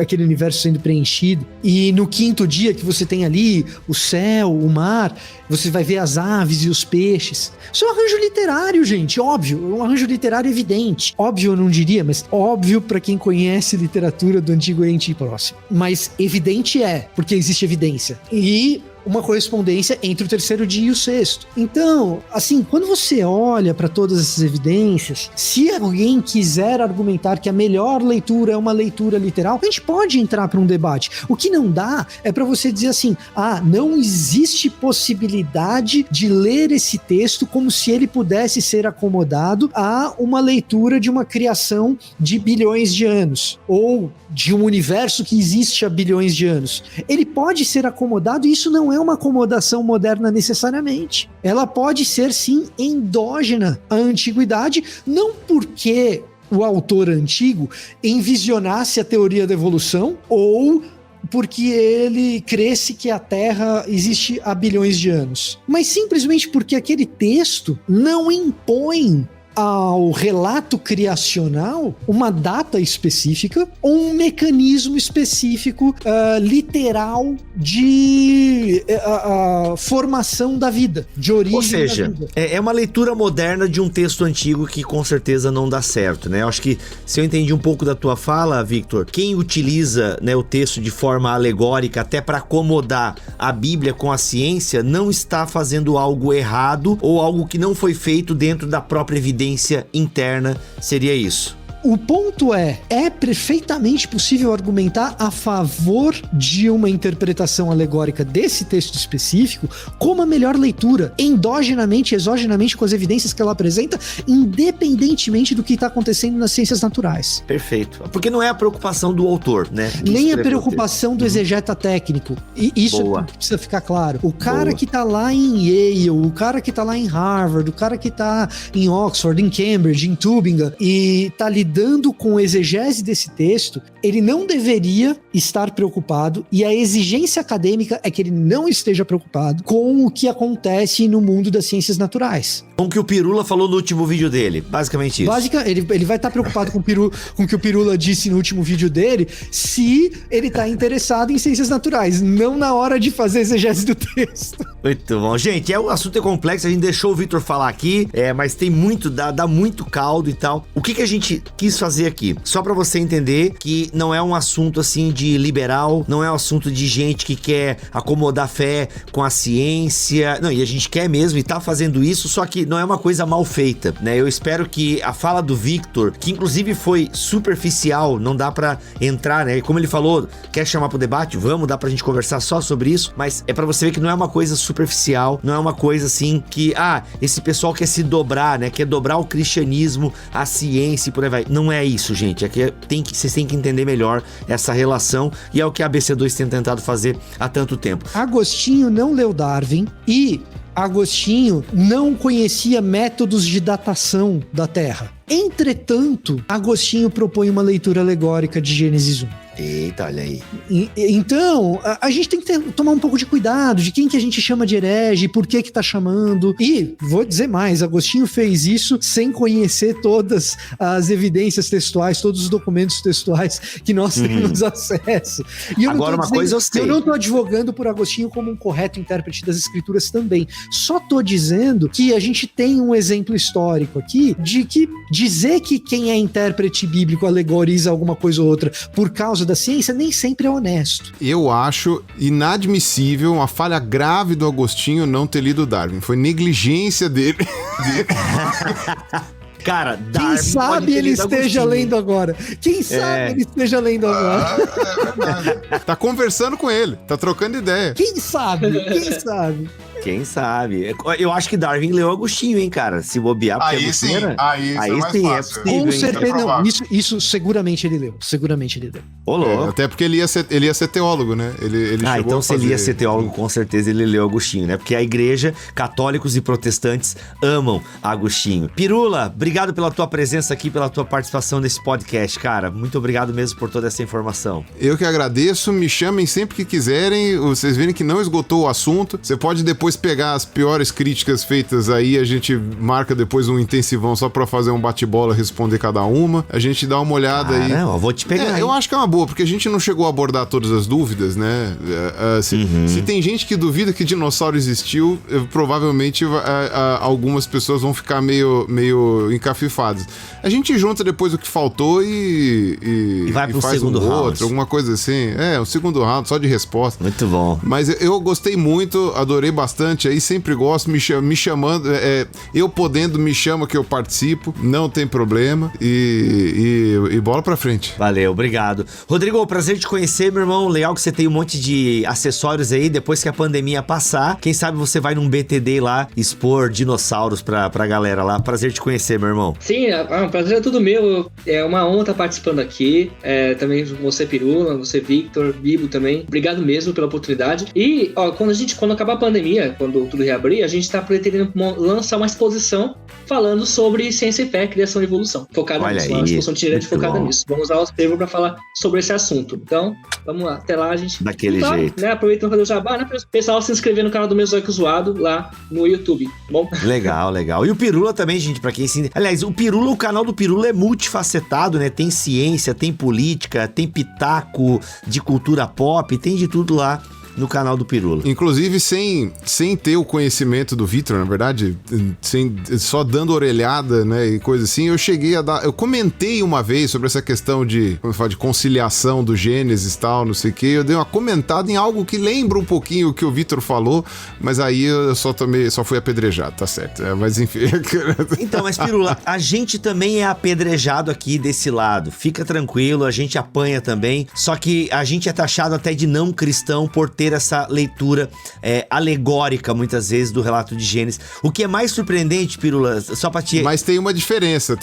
aquele universo sendo preenchido, e no 5º dia que você tem ali o céu, o mar, você vai ver as aves e os peixes. Isso é um arranjo literário, gente, óbvio, um arranjo literário evidente. Óbvio eu não diria, mas óbvio para quem conhece literatura do Antigo Oriente Próximo. Mas evidente é, porque existe evidência. E uma correspondência entre o terceiro dia e o sexto. Então, assim, quando você olha para todas essas evidências, se alguém quiser argumentar que a melhor leitura é uma leitura literal, a gente pode entrar para um debate. O que não dá é para você dizer assim, não existe possibilidade de ler esse texto como se ele pudesse ser acomodado a uma leitura de uma criação de bilhões de anos, ou de um universo que existe há bilhões de anos. Ele pode ser acomodado, e isso não é uma acomodação moderna necessariamente. Ela pode ser, sim, endógena à antiguidade, não porque o autor antigo envisionasse a teoria da evolução, ou porque ele cresce que a Terra existe há bilhões de anos, mas simplesmente porque aquele texto não impõe ao relato criacional uma data específica ou um mecanismo específico literal de formação da vida, de origem. Ou seja, da vida. É uma leitura moderna de um texto antigo que com certeza não dá certo, né? Eu acho que, se eu entendi um pouco da tua fala, Victor, quem utiliza, né, o texto de forma alegórica até para acomodar a Bíblia com a ciência não está fazendo algo errado ou algo que não foi feito dentro da própria evidência interna, seria isso. O ponto é perfeitamente possível argumentar a favor de uma interpretação alegórica desse texto específico como a melhor leitura, endogenamente, exogenamente, com as evidências que ela apresenta, independentemente do que está acontecendo nas ciências naturais. Perfeito. Porque não é a preocupação do autor, né? Nem a preocupação do exegeta técnico. E isso precisa ficar claro. O cara que tá lá em Yale, o cara que tá lá em Harvard, o cara que tá em Oxford, em Cambridge, em Tübingen, e tá lidando com a exegese desse texto, ele não deveria estar preocupado, e a exigência acadêmica é que ele não esteja preocupado com o que acontece no mundo das ciências naturais. Com o que o Pirula falou no último vídeo dele, basicamente isso. Ele vai estar preocupado com o que o Pirula disse no último vídeo dele, se ele está interessado em ciências naturais, não na hora de fazer exegese do texto. Muito bom. Gente, o assunto é complexo, a gente deixou o Victor falar aqui, mas tem muito, dá muito caldo e tal. O que a gente quis fazer aqui? Só pra você entender que não é um assunto assim de liberal, não é um assunto de gente que quer acomodar a fé com a ciência, não, e a gente quer mesmo e tá fazendo isso, só que não é uma coisa mal feita, né? Eu espero que a fala do Victor, que inclusive foi superficial, não dá pra entrar, né? Como ele falou, quer chamar pro debate? Vamos, dá pra gente conversar só sobre isso, mas é pra você ver que não é uma coisa superficial, não é uma coisa assim que, esse pessoal quer se dobrar, né? Quer dobrar o cristianismo, a ciência e por aí vai. Não é isso, gente. É que vocês têm que entender melhor essa relação, e é o que a ABC2 tem tentado fazer há tanto tempo. Agostinho não leu Darwin e Agostinho não conhecia métodos de datação da Terra. Entretanto, Agostinho propõe uma leitura alegórica de Gênesis 1. Eita, olha aí. Então, a gente tem que tomar um pouco de cuidado de quem que a gente chama de herege, por que tá chamando. E, vou dizer mais, Agostinho fez isso sem conhecer todas as evidências textuais, todos os documentos textuais que nós temos acesso. E eu agora, uma coisa eu sei. Eu não tô advogando por Agostinho como um correto intérprete das escrituras também. Só tô dizendo que a gente tem um exemplo histórico aqui de que dizer que quem é intérprete bíblico alegoriza alguma coisa ou outra por causa da ciência nem sempre é honesto. Eu acho inadmissível, uma falha grave do Agostinho não ter lido Darwin. Foi negligência dele. Cara, Darwin, quem sabe ele esteja lendo agora. Quem sabe ele esteja lendo agora. É verdade. Tá conversando com ele, tá trocando ideia. Quem sabe? Quem sabe? Eu acho que Darwin leu Agostinho, hein, cara? Se bobear, porque aí sim, aí sim, é possível. Com certeza, não. Isso seguramente ele leu. Ô, louco. Até porque ele ia ser teólogo, né? Ele chegou então a se ele ia ser teólogo, com certeza ele leu Agostinho, né? Porque a igreja, católicos e protestantes, amam Agostinho. Pirula, obrigado pela tua presença aqui, pela tua participação nesse podcast, cara. Muito obrigado mesmo por toda essa informação. Eu que agradeço, me chamem sempre que quiserem. Vocês verem que não esgotou o assunto. Você pode depois depois pegar as piores críticas feitas aí, a gente marca depois um intensivão só pra fazer um bate-bola, responder cada uma. A gente dá uma olhada aí. Não, eu vou te pegar. Eu acho que é uma boa, porque a gente não chegou a abordar todas as dúvidas, né? Se tem gente que duvida que dinossauro existiu, provavelmente algumas pessoas vão ficar meio encafifadas. A gente junta depois o que faltou e vai pro faz segundo round. outro, alguma coisa assim. O segundo round só de resposta. Muito bom. Mas eu gostei muito, adorei bastante, aí sempre gosto, me chamando, eu podendo, me chama que eu participo, não tem problema, e bola pra frente. Valeu, obrigado. Rodrigo, prazer te conhecer, meu irmão, legal que você tem um monte de acessórios aí, depois que a pandemia passar, quem sabe você vai num BTD lá, expor dinossauros pra galera lá, prazer te conhecer, meu irmão. Sim, o prazer é tudo meu, é uma honra estar participando aqui, também você Pirula, você Victor, Bibo também, obrigado mesmo pela oportunidade. E quando acabar a pandemia, quando tudo reabrir, a gente está pretendendo lançar uma exposição falando sobre ciência e fé, criação e evolução, focada nisso, uma exposição itinerante focada nisso. Vamos usar o Estevão para falar sobre esse assunto. Então, vamos lá, até lá a gente... Daquele jeito. Né, aproveitando fazer o jabá, né, para o pessoal se inscrever no canal do Mesozoico Zoado lá no YouTube, tá bom? Legal. E o Pirula também, gente, pra quem se... Aliás, o canal do Pirula é multifacetado, né? Tem ciência, tem política, tem pitaco de cultura pop, tem de tudo lá no canal do Pirula. Inclusive, sem ter o conhecimento do Vitor, na verdade, só dando orelhada, né, e coisa assim, eu comentei uma vez sobre essa questão de conciliação do Gênesis e tal, não sei o que, eu dei uma comentada em algo que lembra um pouquinho o que o Vitor falou, mas aí eu só fui apedrejado, tá certo, mas enfim. Então, mas Pirula, a gente também é apedrejado aqui desse lado, fica tranquilo, a gente apanha também, só que a gente é taxado até de não cristão por ter essa leitura alegórica, muitas vezes, do relato de Gênesis. O que é mais surpreendente, Pirula, só pra te... Mas tem uma diferença.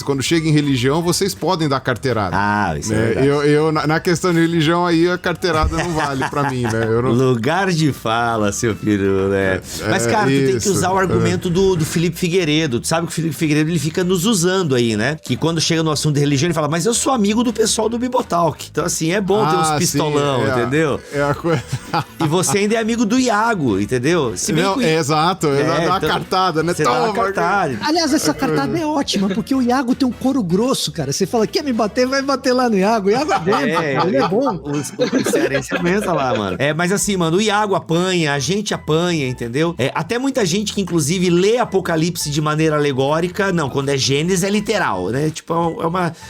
Quando chega em religião, vocês podem dar carteirada. Isso é verdade. Eu, na questão de religião, aí a carteirada não vale pra mim, né? Lugar de fala, seu Pirula, né? Mas, cara, tu tem que usar o argumento do Felipe Figueiredo. Tu sabe que o Felipe Figueiredo, ele fica nos usando aí, né? Que quando chega no assunto de religião, ele fala, mas eu sou amigo do pessoal do Bibotalk. Então, assim, é bom ter uns pistolão, entendeu? É a coisa... E você ainda é amigo do Iago, entendeu? Exato, dá uma cartada, né? Você dá uma cartada. Aliás, essa cartada é ótima, porque o Iago tem um couro grosso, cara. Você fala, quer me bater? Vai bater lá no Iago. O Iago é bom, ele é bom. O cearense aguenta lá, mano. Mas assim, mano, o Iago apanha, a gente apanha, entendeu? Até muita gente que, inclusive, lê Apocalipse de maneira alegórica. Não, quando é Gênesis, é literal, né? Tipo,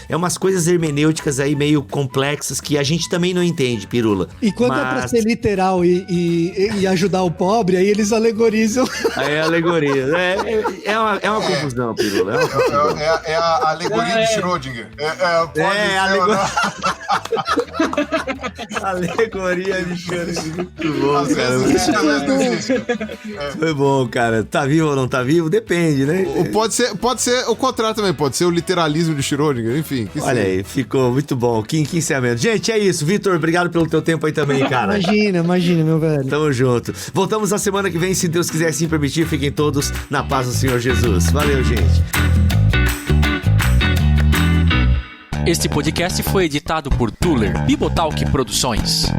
é umas coisas hermenêuticas aí meio complexas que a gente também não entende, Pirula. E quando é pra ser literal e ajudar o pobre, aí eles alegorizam. Aí é alegoria. É uma confusão, Pirula. É a alegoria de Schrödinger. Alegoria de Schrödinger. Muito bom, cara. Foi bom, cara. Tá vivo ou não tá vivo? Depende, né? Pode ser o contrário também. Pode ser o literalismo de Schrödinger, enfim. Olha aí, ficou muito bom. Que encerramento. Gente, é isso. Vitor, obrigado pelo teu tempo aí também, cara. Imagina, meu velho. Tamo junto. Voltamos na semana que vem, se Deus quiser assim permitir. Fiquem todos na paz do Senhor Jesus. Valeu, gente. Este podcast foi editado por Tuller Bibotalk Produções.